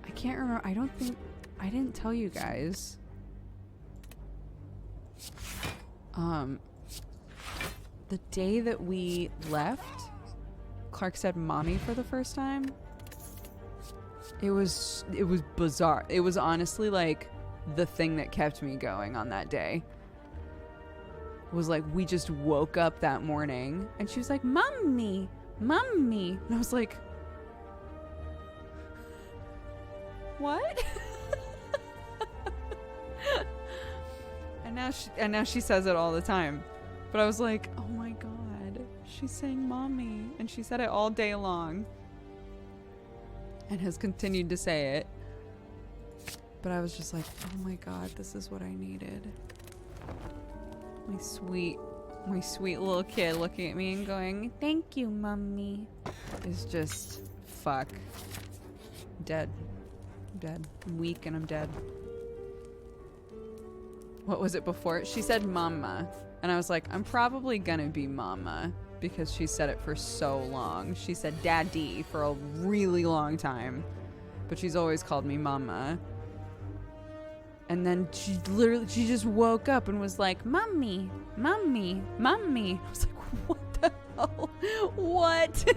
I can't remember. I don't think I didn't tell you guys. The day that we left, Clark said mommy for the first time. It was bizarre. It was honestly like the thing that kept me going on that day. It was like we just woke up that morning and she was like, "Mommy, mommy." And I was like, "What?" And now she says it all the time. But I was like, "Oh my god, she's saying mommy." And she said it all day long. And has continued to say it. But I was just like, "Oh my god, this is what I needed." My sweet little kid looking at me and going, "Thank you, mommy." Is just fuck. Dead. Dead. I'm weak and I'm dead. What was it before? She said mama. And I was like, I'm probably gonna be mama because she said it for so long. She said daddy for a really long time. But she's always called me mama. And then she just woke up and was like, "Mommy, mommy, mommy." I was like, what the hell? What?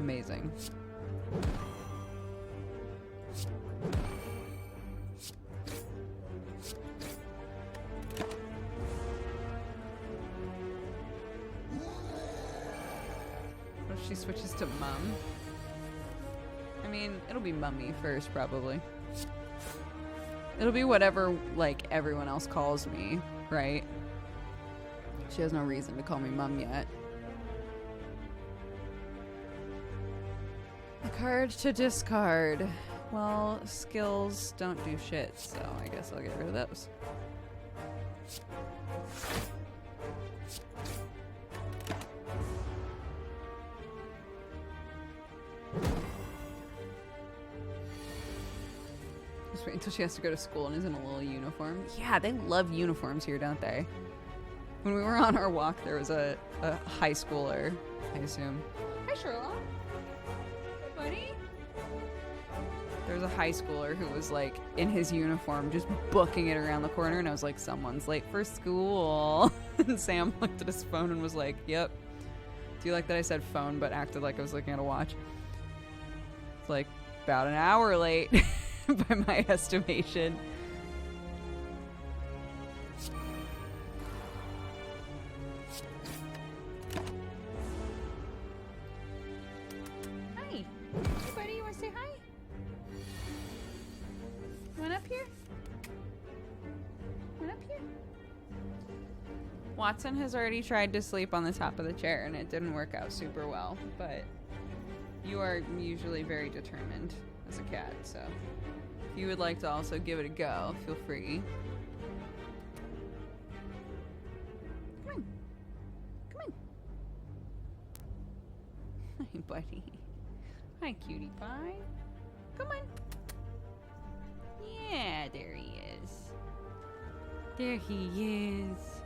Amazing. What if she switches to mum? I mean, it'll be mummy first, probably. It'll be whatever, like, everyone else calls me, right? She has no reason to call me mum yet. A card to discard. Well, skills don't do shit, so I guess I'll get rid of those. Just wait until she has to go to school and is in a little uniform. Yeah, they love uniforms here, don't they? When we were on our walk, there was a high schooler, I assume. Hi, Sherlock. Hey, buddy. There was a high schooler who was, like, in his uniform, just booking it around the corner, and I was like, someone's late for school. And Sam looked at his phone and was like, yep. Do you like that I said phone, but acted like I was looking at a watch? It's like, about an hour late. By my estimation. Hi. Hey, buddy, you want to say hi? You want up here? Want up here? Watson has already tried to sleep on the top of the chair and it didn't work out super well, but you are usually very determined as a cat, so if you would like to also give it a go, feel free. Come on. Come on. Hi, buddy. Hi, cutie pie. Come on. Yeah, there he is. There he is.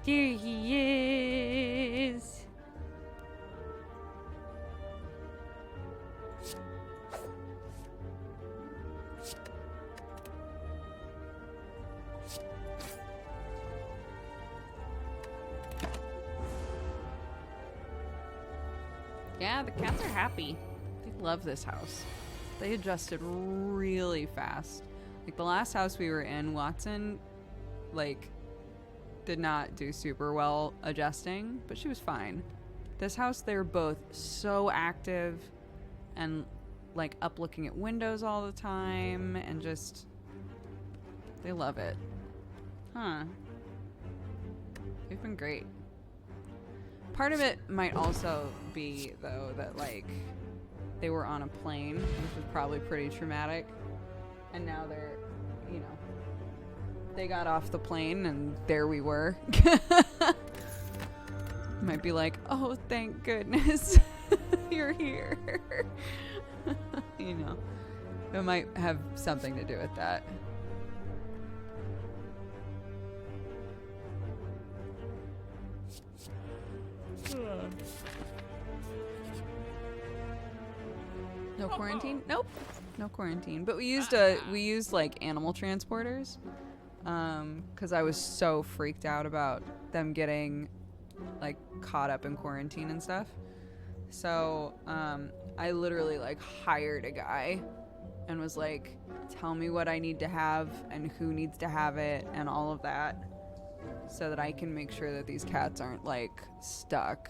There he is. Yeah, the cats are happy. They love this house. They adjusted really fast. Like the last house we were in, Watson, like, did not do super well adjusting, but she was fine. This house, they were both so active and like up looking at windows all the time and just, they love it. Huh. They've been great. Part of it might also be, though, that, like, they were on a plane, which was probably pretty traumatic. And now they're, you know, they got off the plane and there we were. Might be like, oh, thank goodness you're here. You know, it might have something to do with that. No quarantine? Nope. No quarantine. But we used like animal transporters. 'Cause I was so freaked out about them getting like caught up in quarantine and stuff. So, I literally like hired a guy and was like, tell me what I need to have and who needs to have it and all of that, so that I can make sure that these cats aren't like stuck.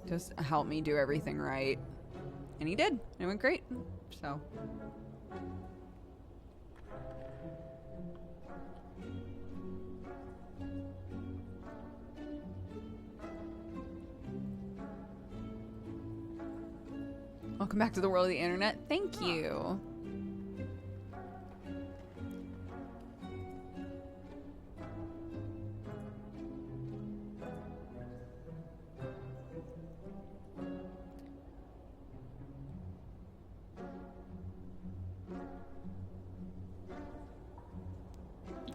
Just help me do everything right. And he did. It went great. So. Welcome back to the world of the internet. Thank you.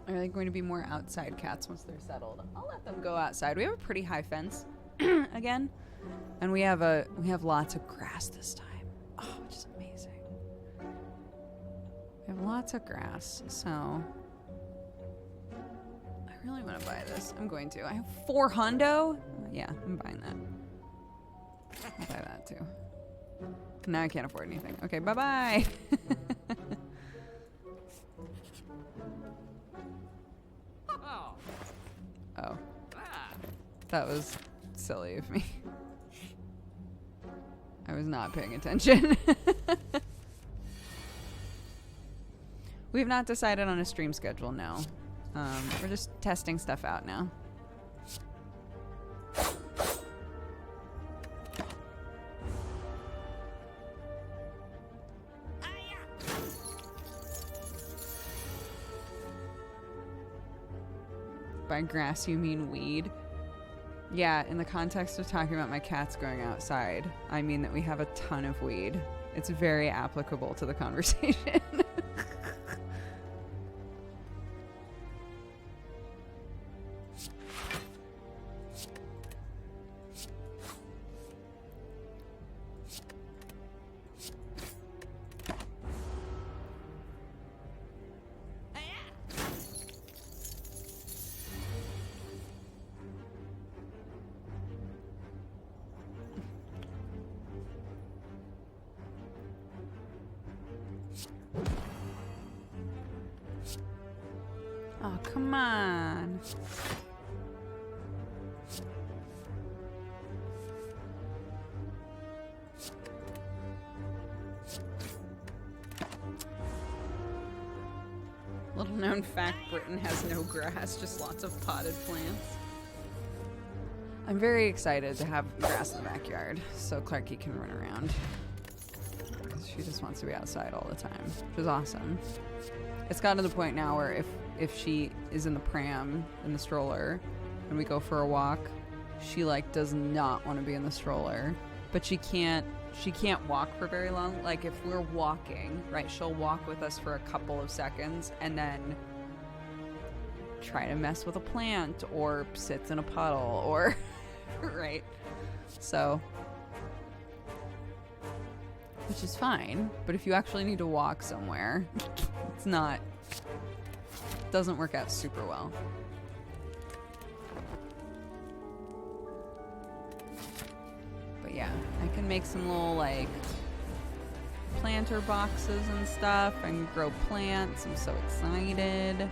Are there going to be more outside cats once they're settled? I'll let them go outside. We have a pretty high fence again, and we have lots of grass this time. Oh, which is amazing. We have lots of grass, so I really want to buy this. I'm going to. I have 4 hundo. Yeah, I'm buying that. I'll buy that too. Now I can't afford anything. Okay, bye-bye. Oh. That was silly of me. I was not paying attention. We have not decided on a stream schedule, no. We're just testing stuff out now. By grass, you mean weed? Yeah, in the context of talking about my cats going outside, I mean that we have a ton of weed. It's very applicable to the conversation. Oh, come on. Little known fact, Britain has no grass, just lots of potted plants. I'm very excited to have grass in the backyard so Clarky can run around. Because she just wants to be outside all the time, which is awesome. It's gotten to the point now where if she is in the pram, in the stroller, and we go for a walk, she like does not want to be in the stroller, but she can't walk for very long. Like if we're walking, right, she'll walk with us for a couple of seconds and then try to mess with a plant or sits in a puddle or right. So, which is fine, but if you actually need to walk somewhere, doesn't work out super well. But yeah, I can make some little like planter boxes and stuff and grow plants. I'm so excited.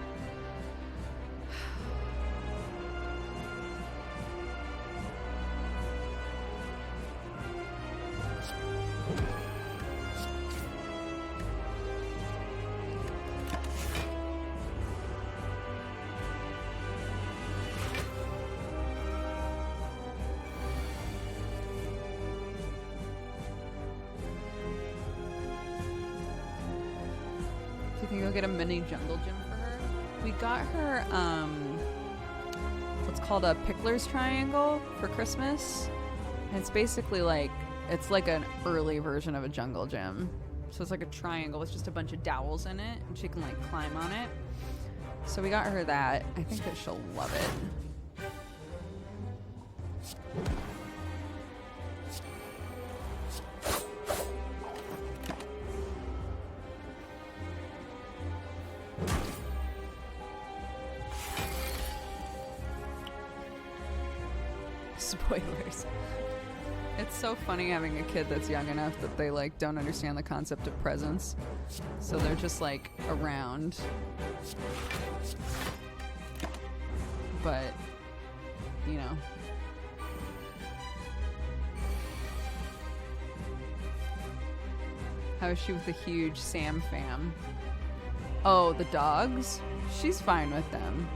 Do you think you'll get a mini jungle gym for her? We got her what's called a pickler's triangle for Christmas. And it's basically like an early version of a jungle gym. So it's like a triangle with just a bunch of dowels in it, and she can like climb on it. So we got her that. I think that she'll love it. Spoilers. It's so funny having a kid that's young enough that they like don't understand the concept of presents. So they're just like around. But, you know. How is she with the huge Sam fam? Oh, the dogs? She's fine with them.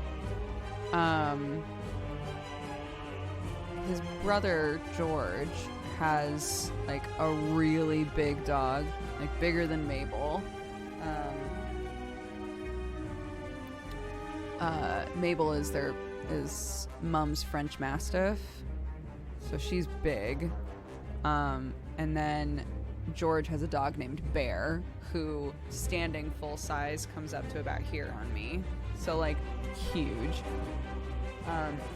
His brother, George, has like a really big dog, like bigger than Mabel. Mabel is Mom's French Mastiff, so she's big. And then George has a dog named Bear, who standing full size comes up to about here on me. So like huge.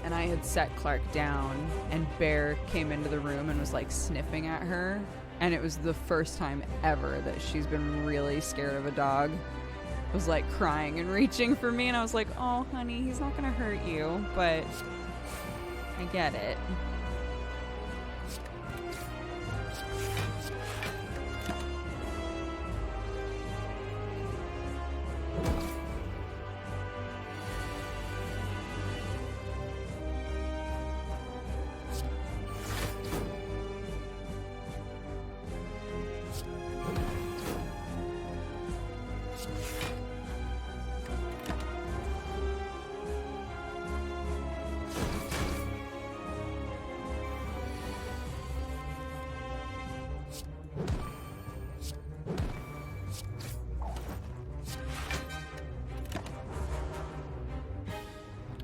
And I had set Clark down, and Bear came into the room and was like sniffing at her. And it was the first time ever that she's been really scared of a dog. Was like crying and reaching for me, and I was like, oh honey, he's not gonna hurt you, but I get it.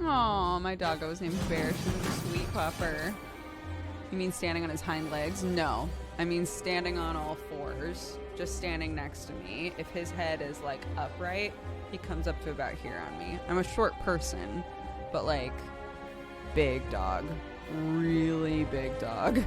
Aw, my doggo was named Bear. She was a sweet pupper. You mean standing on his hind legs? No. I mean standing on all fours. Just standing next to me. If his head is like upright, he comes up to about here on me. I'm a short person, but like big dog. Really big dog.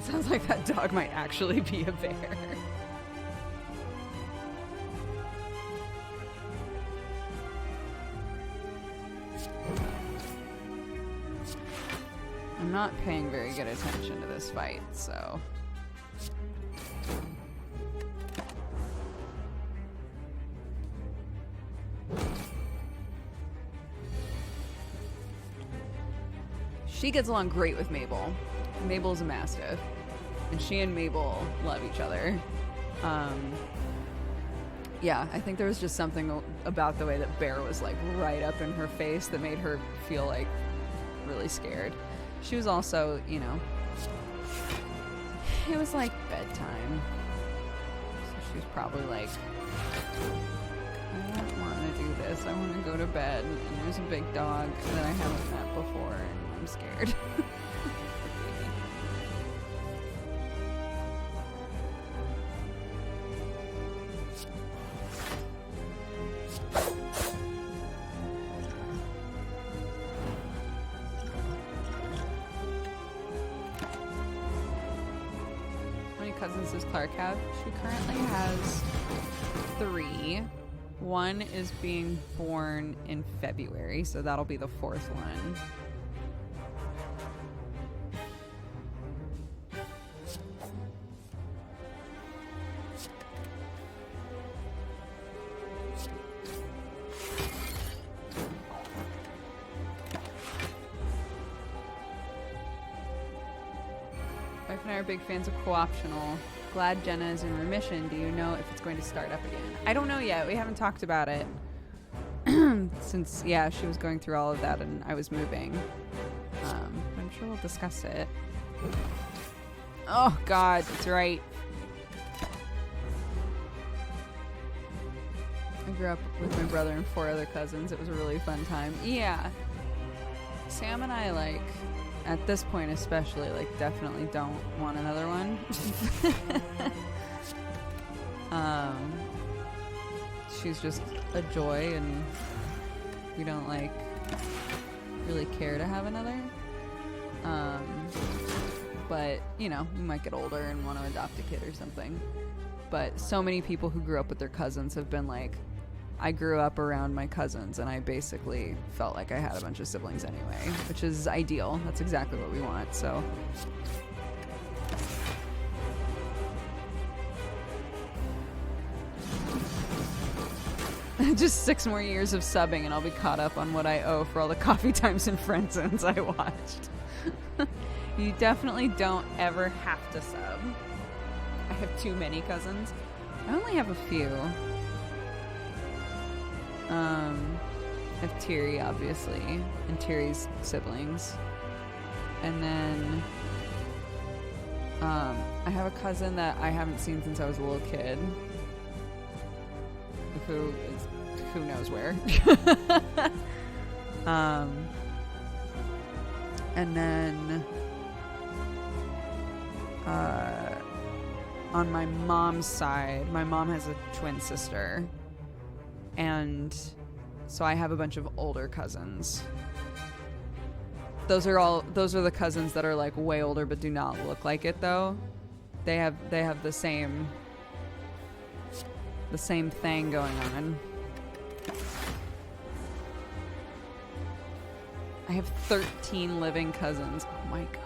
Sounds like that dog might actually be a bear. I'm not paying very good attention to this fight, so... She gets along great with Mabel. Mabel's a Mastiff. And she and Mabel love each other. Yeah, I think there was just something about the way that Bear was like right up in her face that made her feel like really scared. She was also, you know, it was like bedtime. So she was probably like, I don't want to do this. I want to go to bed. And there's a big dog that I haven't met before and I'm scared. Does Clark have? She currently has 3. One is being born in February, so that'll be the 4th one. Wife and I are big fans of co-optional. Glad Jenna is in remission. Do you know if it's going to start up again? I don't know yet. We haven't talked about it. Since, yeah, she was going through all of that and I was moving. I'm sure we'll discuss it. Oh, God. That's right. I grew up with my brother and 4 other cousins. It was a really fun time. Yeah. Sam and I, like... at this point especially, like, definitely don't want another one. She's just a joy and we don't, like, really care to have another. But, you know, we might get older and want to adopt a kid or something. But so many people who grew up with their cousins have been like, I grew up around my cousins and I basically felt like I had a bunch of siblings anyway, which is ideal. That's exactly what we want, so. Just 6 more years of subbing and I'll be caught up on what I owe for all the Coffee Times and Friendsons I watched. You definitely don't ever have to sub. I have too many cousins. I only have a few. I have Terry, obviously, and Terry's siblings. And then I have a cousin that I haven't seen since I was a little kid. Who knows where. And then on my mom's side, my mom has a twin sister. And so I have a bunch of older cousins. Those are the cousins that are like way older but do not look like it though. They have the same thing going on. I have 13 living cousins. Oh my god.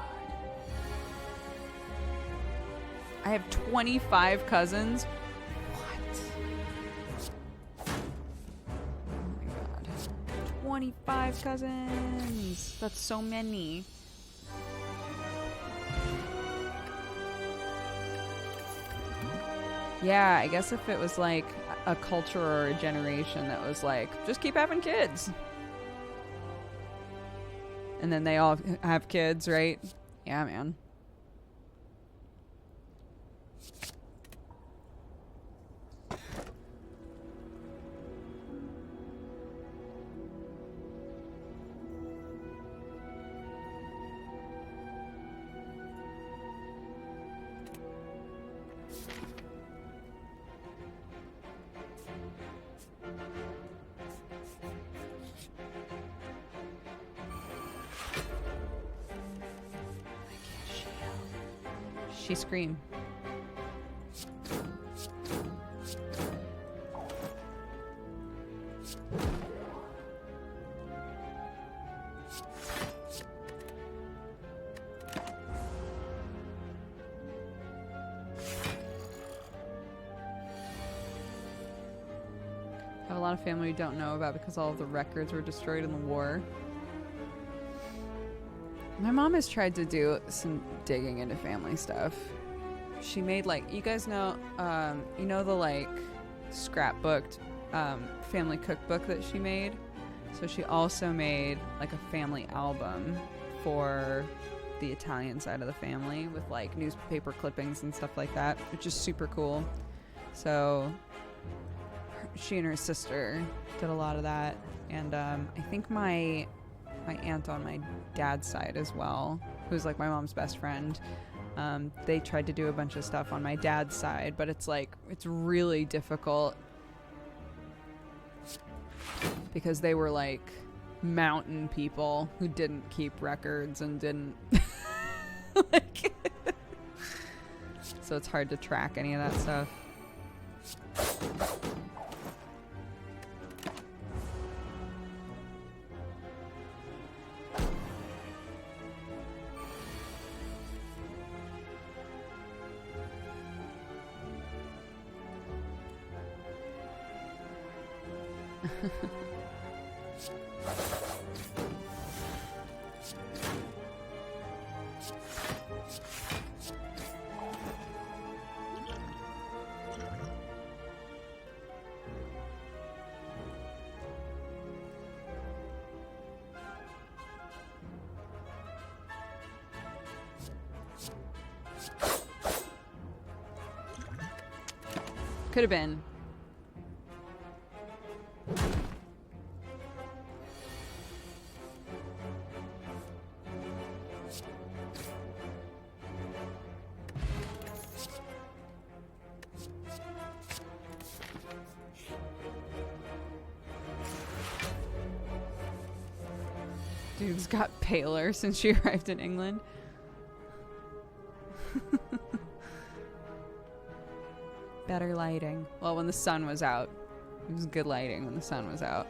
I have 25 cousins. What? Oh my god. 25 cousins. That's so many. Yeah, I guess if it was like a culture or a generation that was like, just keep having kids. And then they all have kids, right? Yeah, man. She screamed. I have a lot of family we don't know about because all of the records were destroyed in the war. My mom has tried to do some digging into family stuff. she made like, you guys know, you know the like scrapbooked family cookbook that she made? So she also made like a family album for the Italian side of the family with like newspaper clippings and stuff like that, which is super cool. So she and her sister did a lot of that. And I think my aunt on my dad's side as well, who's like my mom's best friend, they tried to do a bunch of stuff on my dad's side, but it's like, it's really difficult because they were like mountain people who didn't keep records and didn't like so it's hard to track any of that stuff. Could have been. Dude's got paler since she arrived in England. Better lighting. Well, when the sun was out. It was good lighting when the sun was out.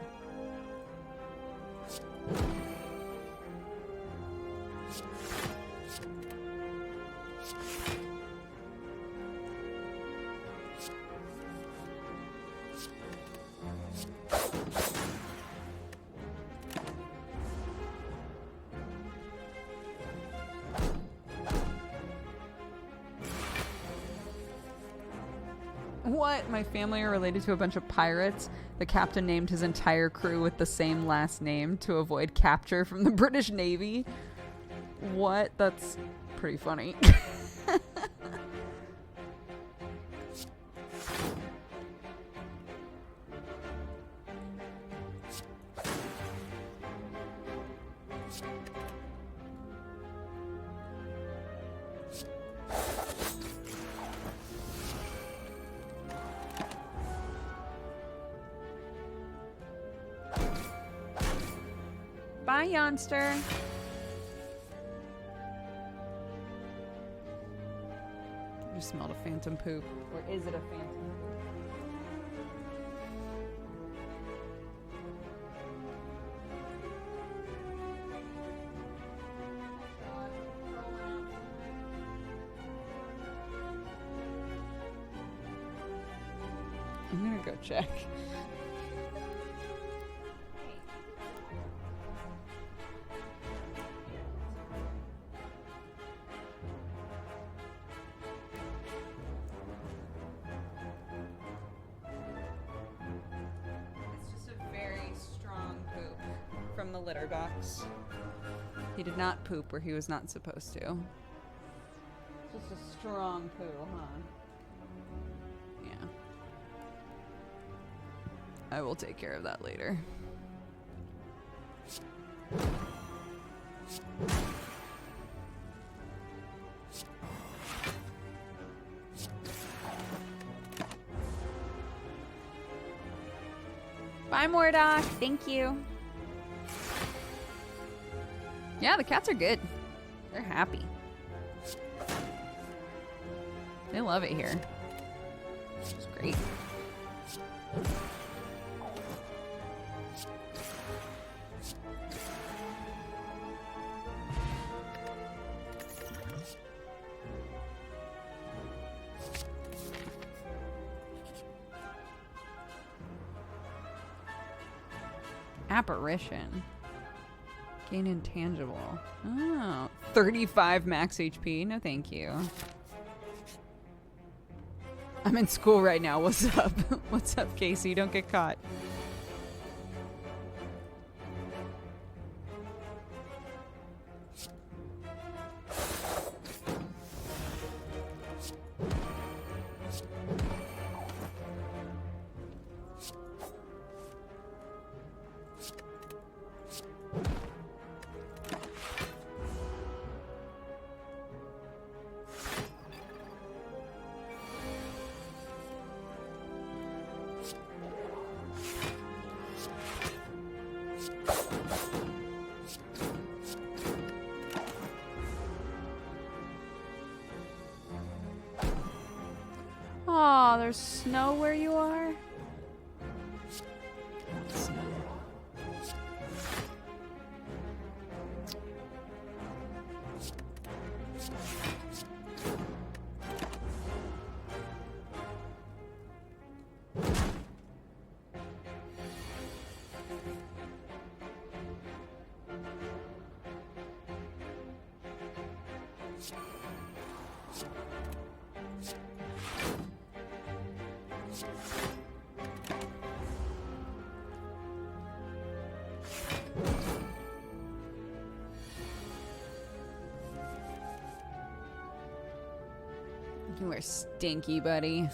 What? My family are related to a bunch of pirates. The captain named his entire crew with the same last name to avoid capture from the British Navy. What? That's pretty funny. Bye, Youngster. I just smelled a phantom poop. Or is it a phantom poop? I'm gonna go check. From the litter box. He did not poop where he was not supposed to. Just a strong poo, huh? Yeah. I will take care of that later. Bye, Mordock. Thank you. Yeah, the cats are good. They're happy. They love it here. It's great. Apparition. Gain intangible. Oh, 35 max HP. No, thank you. I'm in school right now. What's up? What's up, Casey? Don't get caught. Aw, there's snow where you are? Snow. You are stinky, buddy.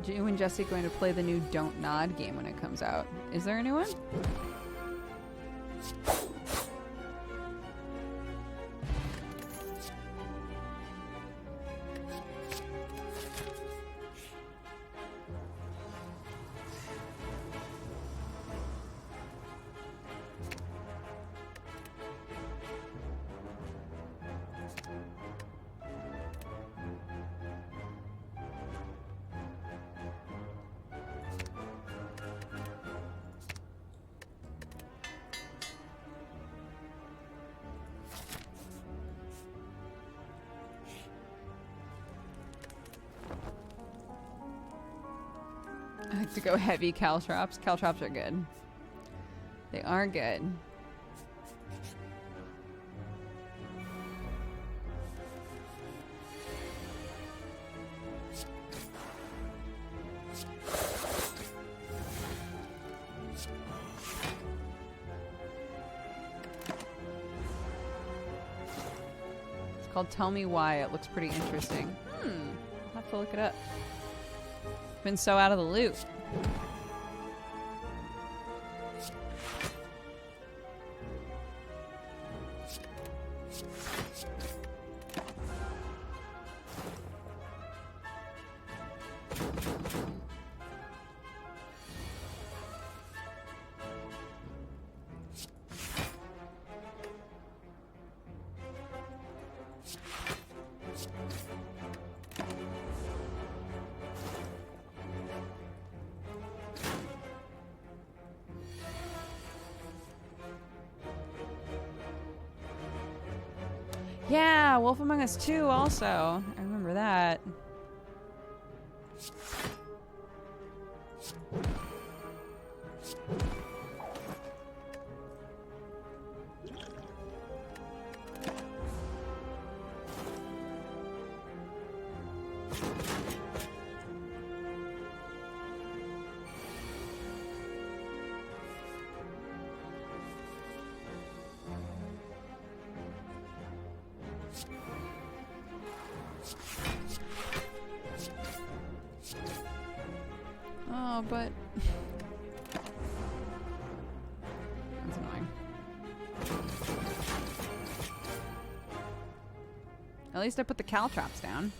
You and Jesse going to play the new Don't Nod game when it comes out. Is there a new one? I like to go heavy caltrops. Caltrops are good. They are good. It's called Tell Me Why. It looks pretty interesting. I'll have to look it up. Been so out of the loop. Yeah, Wolf Among Us 2 also. I remember that. Oh, but that's annoying. At least I put the caltrops down.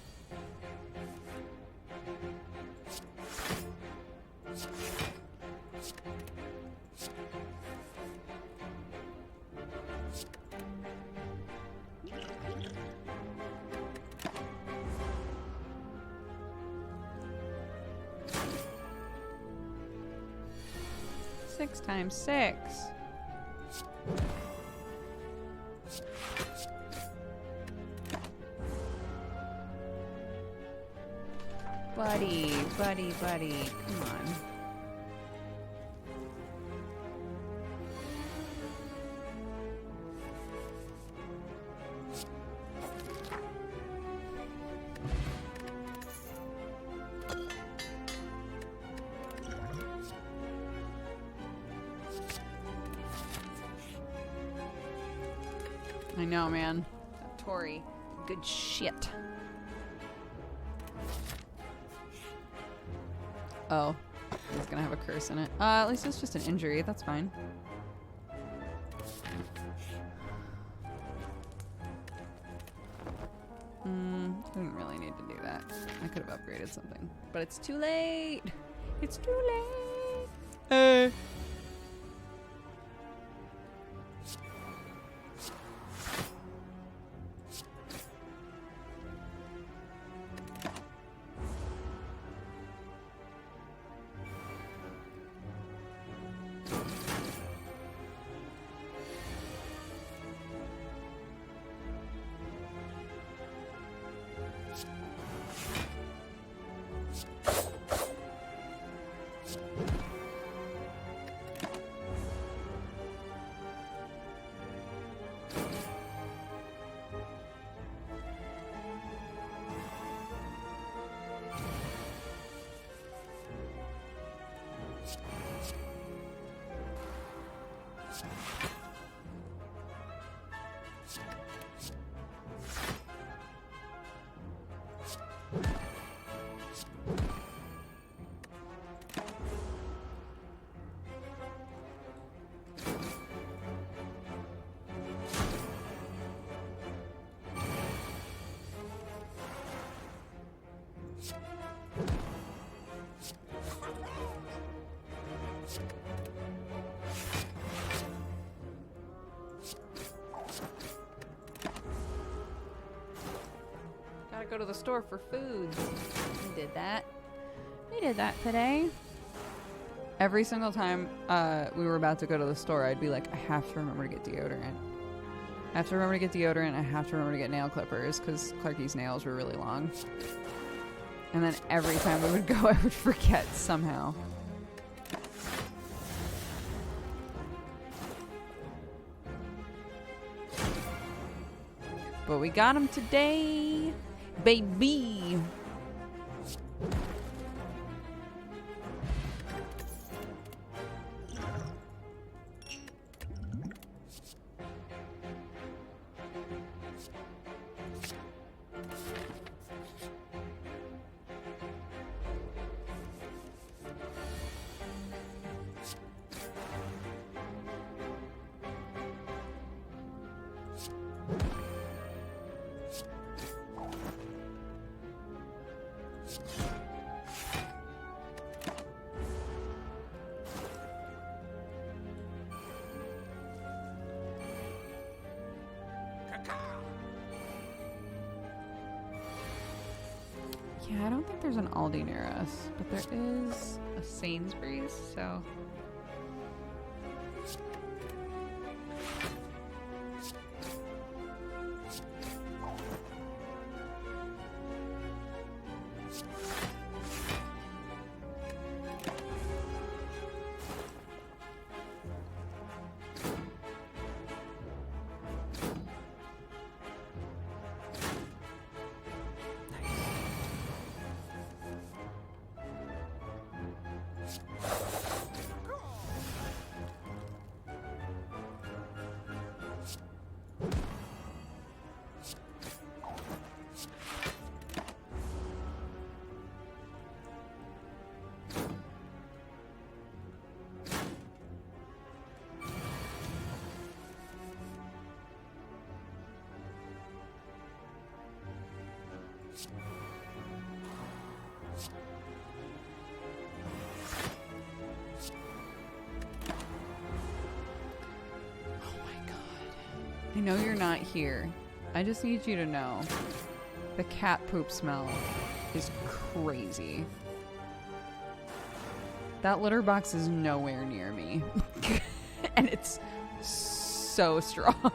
Six times 6. But Buddy. Come on. I know, man. That Tori. Good shit. Oh. It's gonna have a curse in it. At least it's just an injury. That's fine. Didn't really need to do that. I could have upgraded something. But it's too late! It's too late! Hey! Gotta go to the store for food. We did that. We did that today. Every single time we were about to go to the store, I'd be like, I have to remember to get deodorant. I have to remember to get deodorant. I have to remember to get nail clippers because Clarky's nails were really long. And then every time we would go, I would forget somehow. But we got him today, baby. Yeah, I don't think there's an Aldi near us, but there is a Sainsbury's, so... I know you're not here. I just need you to know the cat poop smell is crazy. That litter box is nowhere near me. And it's so strong.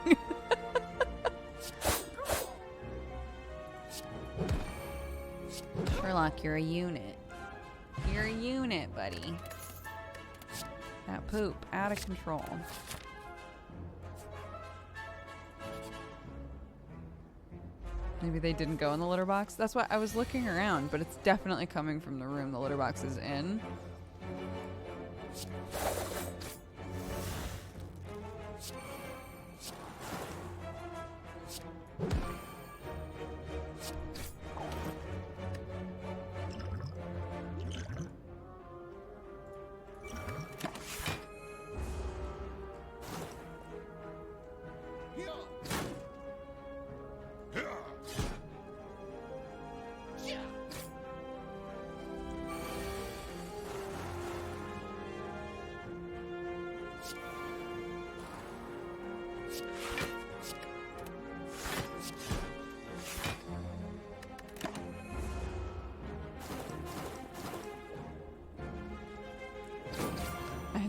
Sherlock, you're a unit. You're a unit, buddy. That poop, out of control. Maybe they didn't go in the litter box. That's why I was looking around, but it's definitely coming from the room the litter box is in.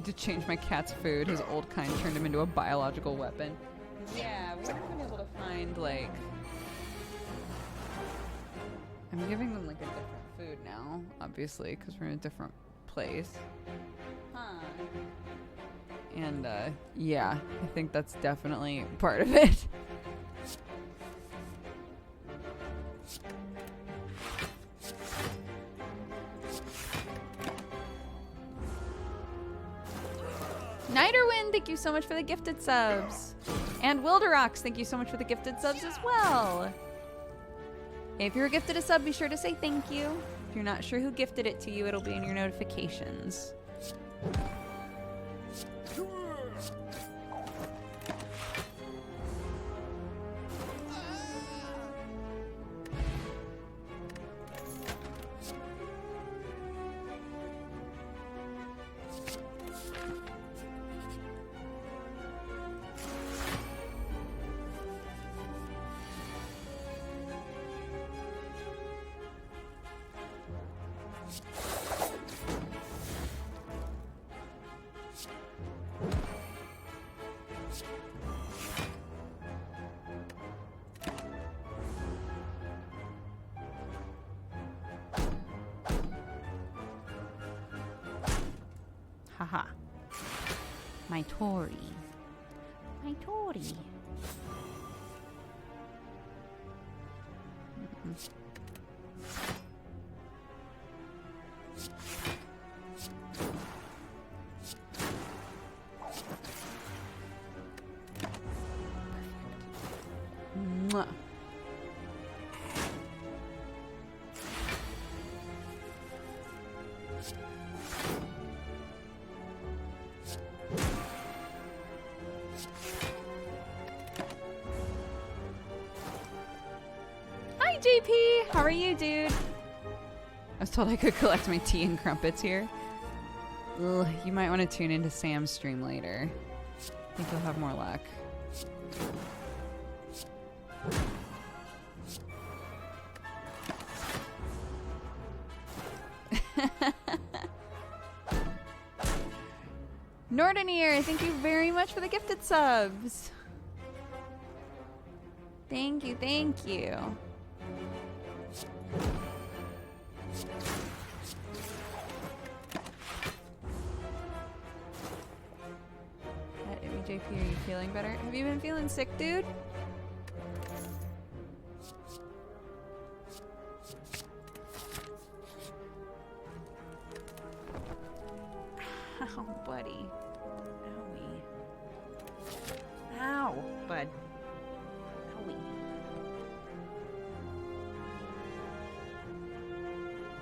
To change my cat's food. His old kind turned him into a biological weapon. Yeah, we haven't been able to find, like... I'm giving them, like, a different food now, obviously, because we're in a different place. Huh. And, yeah, I think that's definitely part of it. Niderwind, thank you so much for the gifted subs. And Wilderox, thank you so much for the gifted subs as well. If you're gifted a sub, be sure to say thank you. If you're not sure who gifted it to you, it'll be in your notifications. Haha. My Tori. My Tori. Mwah. Hi, JP. How are you, dude? I was told I could collect my tea and crumpets here. Ugh, you might want to tune into Sam's stream later. I think you'll have more luck. Nordenir, thank you very much for the gifted subs. Thank you, thank you. JP, are you feeling better? Have you been feeling sick, dude? Ow, buddy. Owie. Ow, bud. Owie.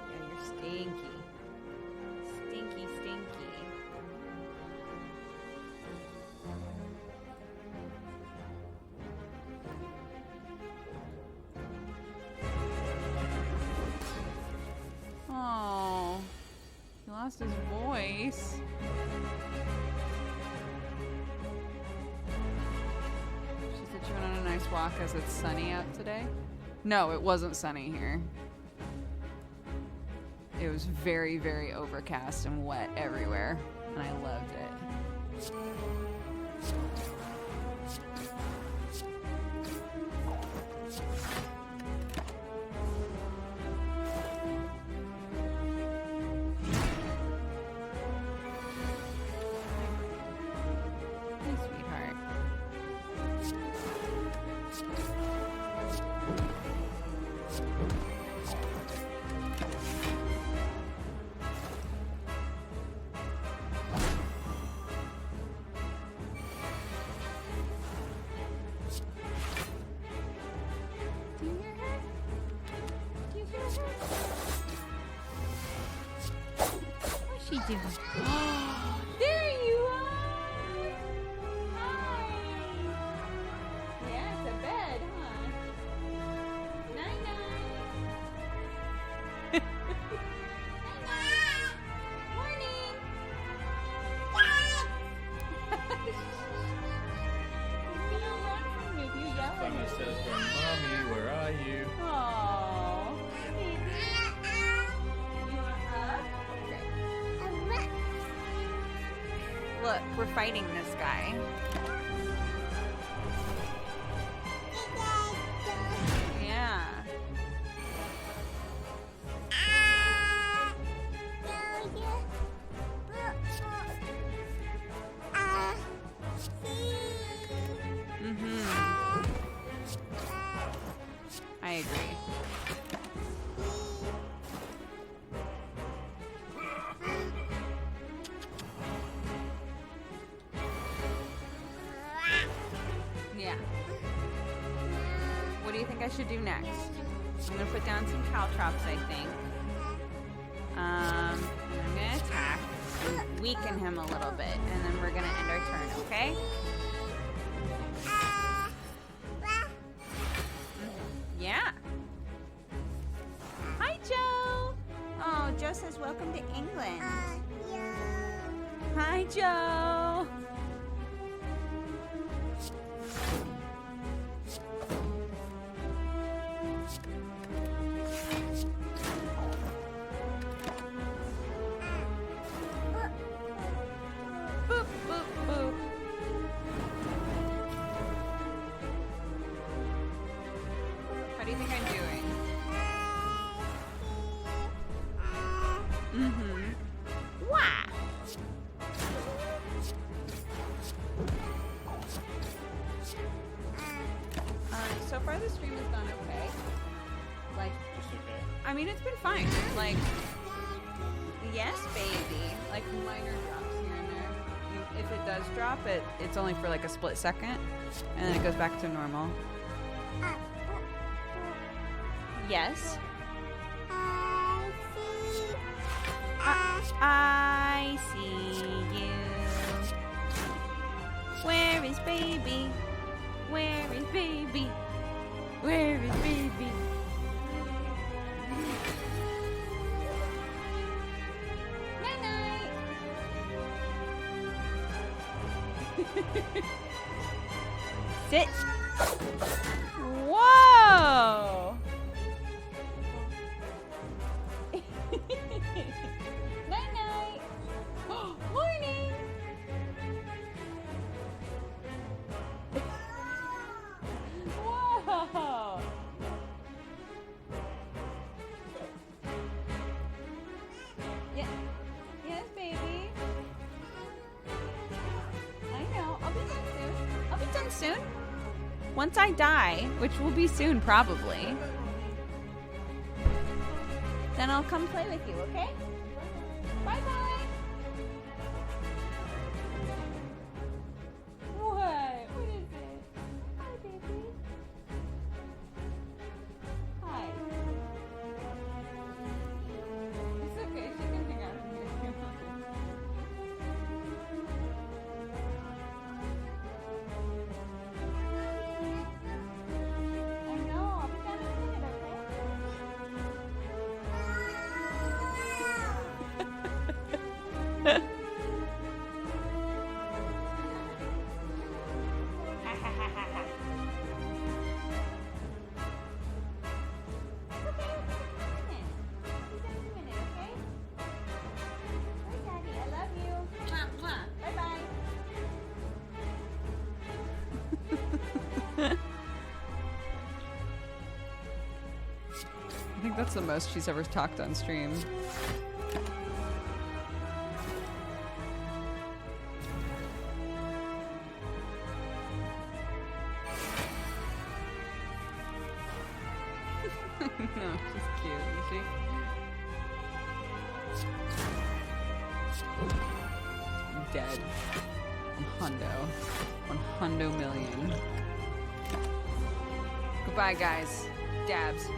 Yeah, you're stinky. Stinky, stinky. Oh, he lost his voice. She said she went on a nice walk as it's sunny out today. No, it wasn't sunny here. It was very, very overcast and wet everywhere, and I loved it. you. There you are! Hi! Yeah, it's a bed, huh? Night-night! Night-night! Morning! He's gonna run from you if you yell at Mama him. says, Mommy, where are you? Aww. Baby. You want up? Okay. Look, we're fighting this guy. Yeah. I agree. Yeah. What do you think I should do next? I'm gonna put down some caltrops, I think. I'm gonna attack, and weaken him a little bit, and then we're gonna end our turn, okay? Yeah. Hi, Joe. Oh, Joe says welcome to England. Hi, Joe. Boop, boop, boop. How do you think I'm doing? Mm-hmm. Wah! So far the stream has gone okay. Like, Just okay. I mean, it's been fine. Like, yes, baby. Like, minor drops here and there. If it does drop, it's only for like a split second, and then it goes back to normal. Yes. I see you. Where is baby? Where is baby? Where is baby? Night night. Sit. Whoa. Night night. Morning. Whoa. Yeah. Yes, baby. I know. I'll be done soon. I'll be done soon. Once I die, which will be soon probably, then I'll come play with you, okay? Bye-bye. What? What is it? Hi, baby. Hi. It's okay. She can hang out with you. I know. I'll be down in a minute, okay? I think that's the most she's ever talked on stream. No, she's cute, isn't she? I'm dead. I'm hundo. 100 million. Goodbye, guys. Dabs.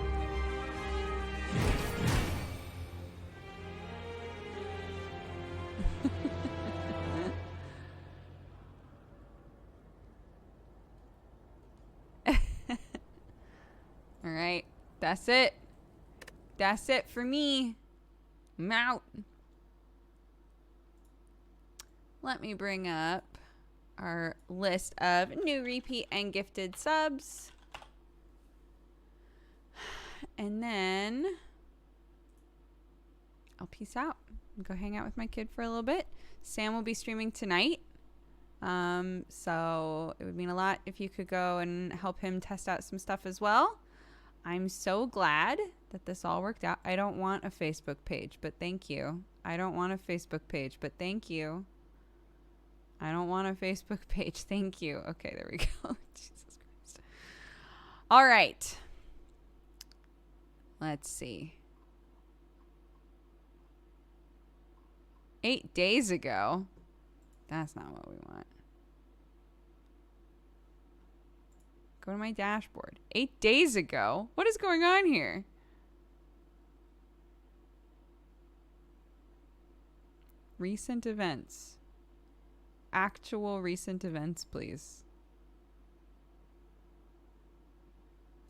That's it. That's it for me. I'm out. Let me bring up our list of new, repeat, and gifted subs. And then I'll peace out and go hang out with my kid for a little bit. Sam will be streaming tonight. So it would mean a lot if you could go and help him test out some stuff as well. I'm so glad that this all worked out. I don't want a Facebook page, but thank you. I don't want a Facebook page, but thank you. I don't want a Facebook page. Thank you. Okay, there we go. Jesus Christ. All right. Let's see. 8 days ago. That's not what we want. Go to my dashboard. 8 days ago? What is going on here? Recent events. Actual recent events, please.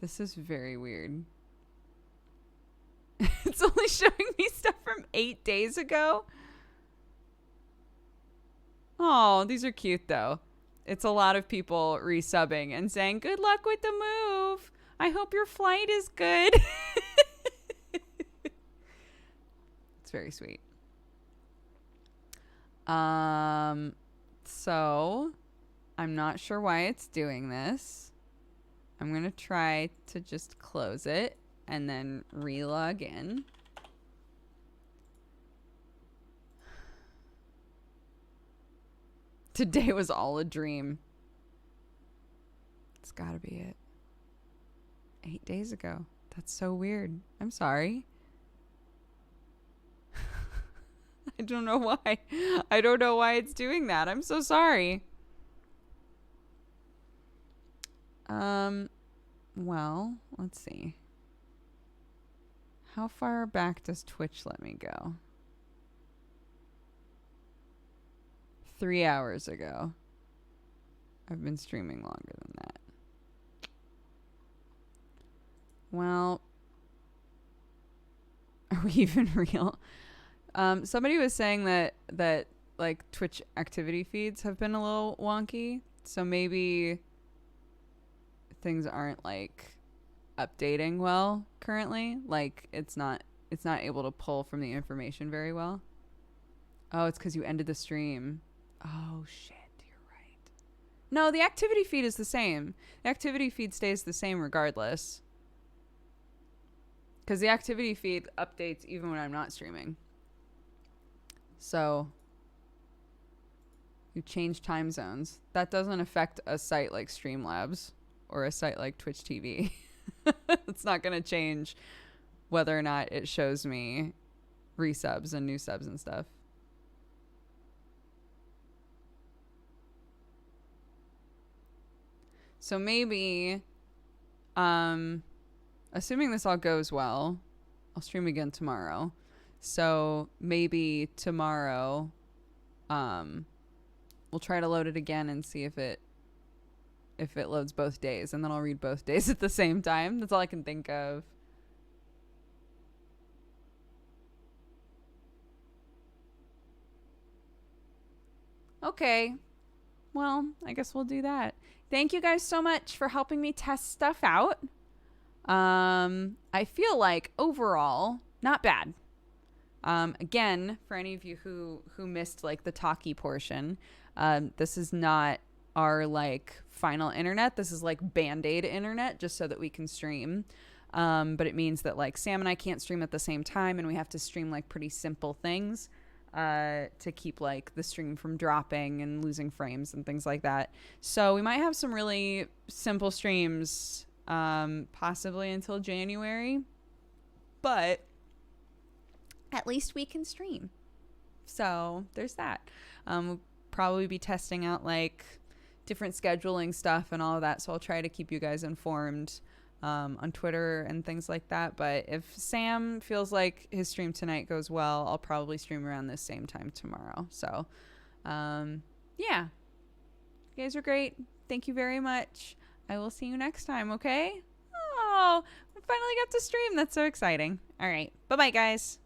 This is very weird. It's only showing me stuff from 8 days ago. Oh, these are cute though. It's a lot of people resubbing and saying, good luck with the move. I hope your flight is good. It's very sweet. So I'm not sure why it's doing this. I'm going to try to just close it and then re-log in. Today was all a dream. It's gotta be it. 8 days ago. That's so weird. I'm sorry. I don't know why. I don't know why it's doing that. I'm so sorry. Well, let's see. How far back does Twitch let me go? 3 hours ago. I've been streaming longer than that. Well, are we even real? Somebody was saying that like Twitch activity feeds have been a little wonky, so maybe things aren't like updating well currently. Like it's not able to pull from the information very well. Oh, it's because you ended the stream. Oh shit, you're right. No, the activity feed is the same. The activity feed stays the same regardless. Because the activity feed updates even when I'm not streaming. So you change time zones. That doesn't affect a site like Streamlabs or a site like Twitch TV. It's not going to change whether or not it shows me resubs and new subs and stuff. So maybe, assuming this all goes well, I'll stream again tomorrow. So maybe tomorrow, we'll try to load it again and see if it loads both days, and then I'll read both days at the same time. That's all I can think of. Okay. Well, I guess we'll do that. Thank you guys so much for helping me test stuff out. I feel like overall, not bad. Again, for any of you who missed like the talkie portion, this is not our like final internet. This is like Band-Aid internet just so that we can stream. But it means that like Sam and I can't stream at the same time, and we have to stream like pretty simple things to keep like the stream from dropping and losing frames and things like that. So we might have some really simple streams possibly until January, but at least we can stream. So there's that. We'll probably be testing out like different scheduling stuff and all of that. So I'll try to keep you guys informed on Twitter and things like that. But if Sam feels like his stream tonight goes well, I'll probably stream around this same time tomorrow. So yeah, you guys are great. Thank you very much. I will see you next time. Okay. Oh, we finally got to stream. That's so exciting. All right. Bye-bye, guys.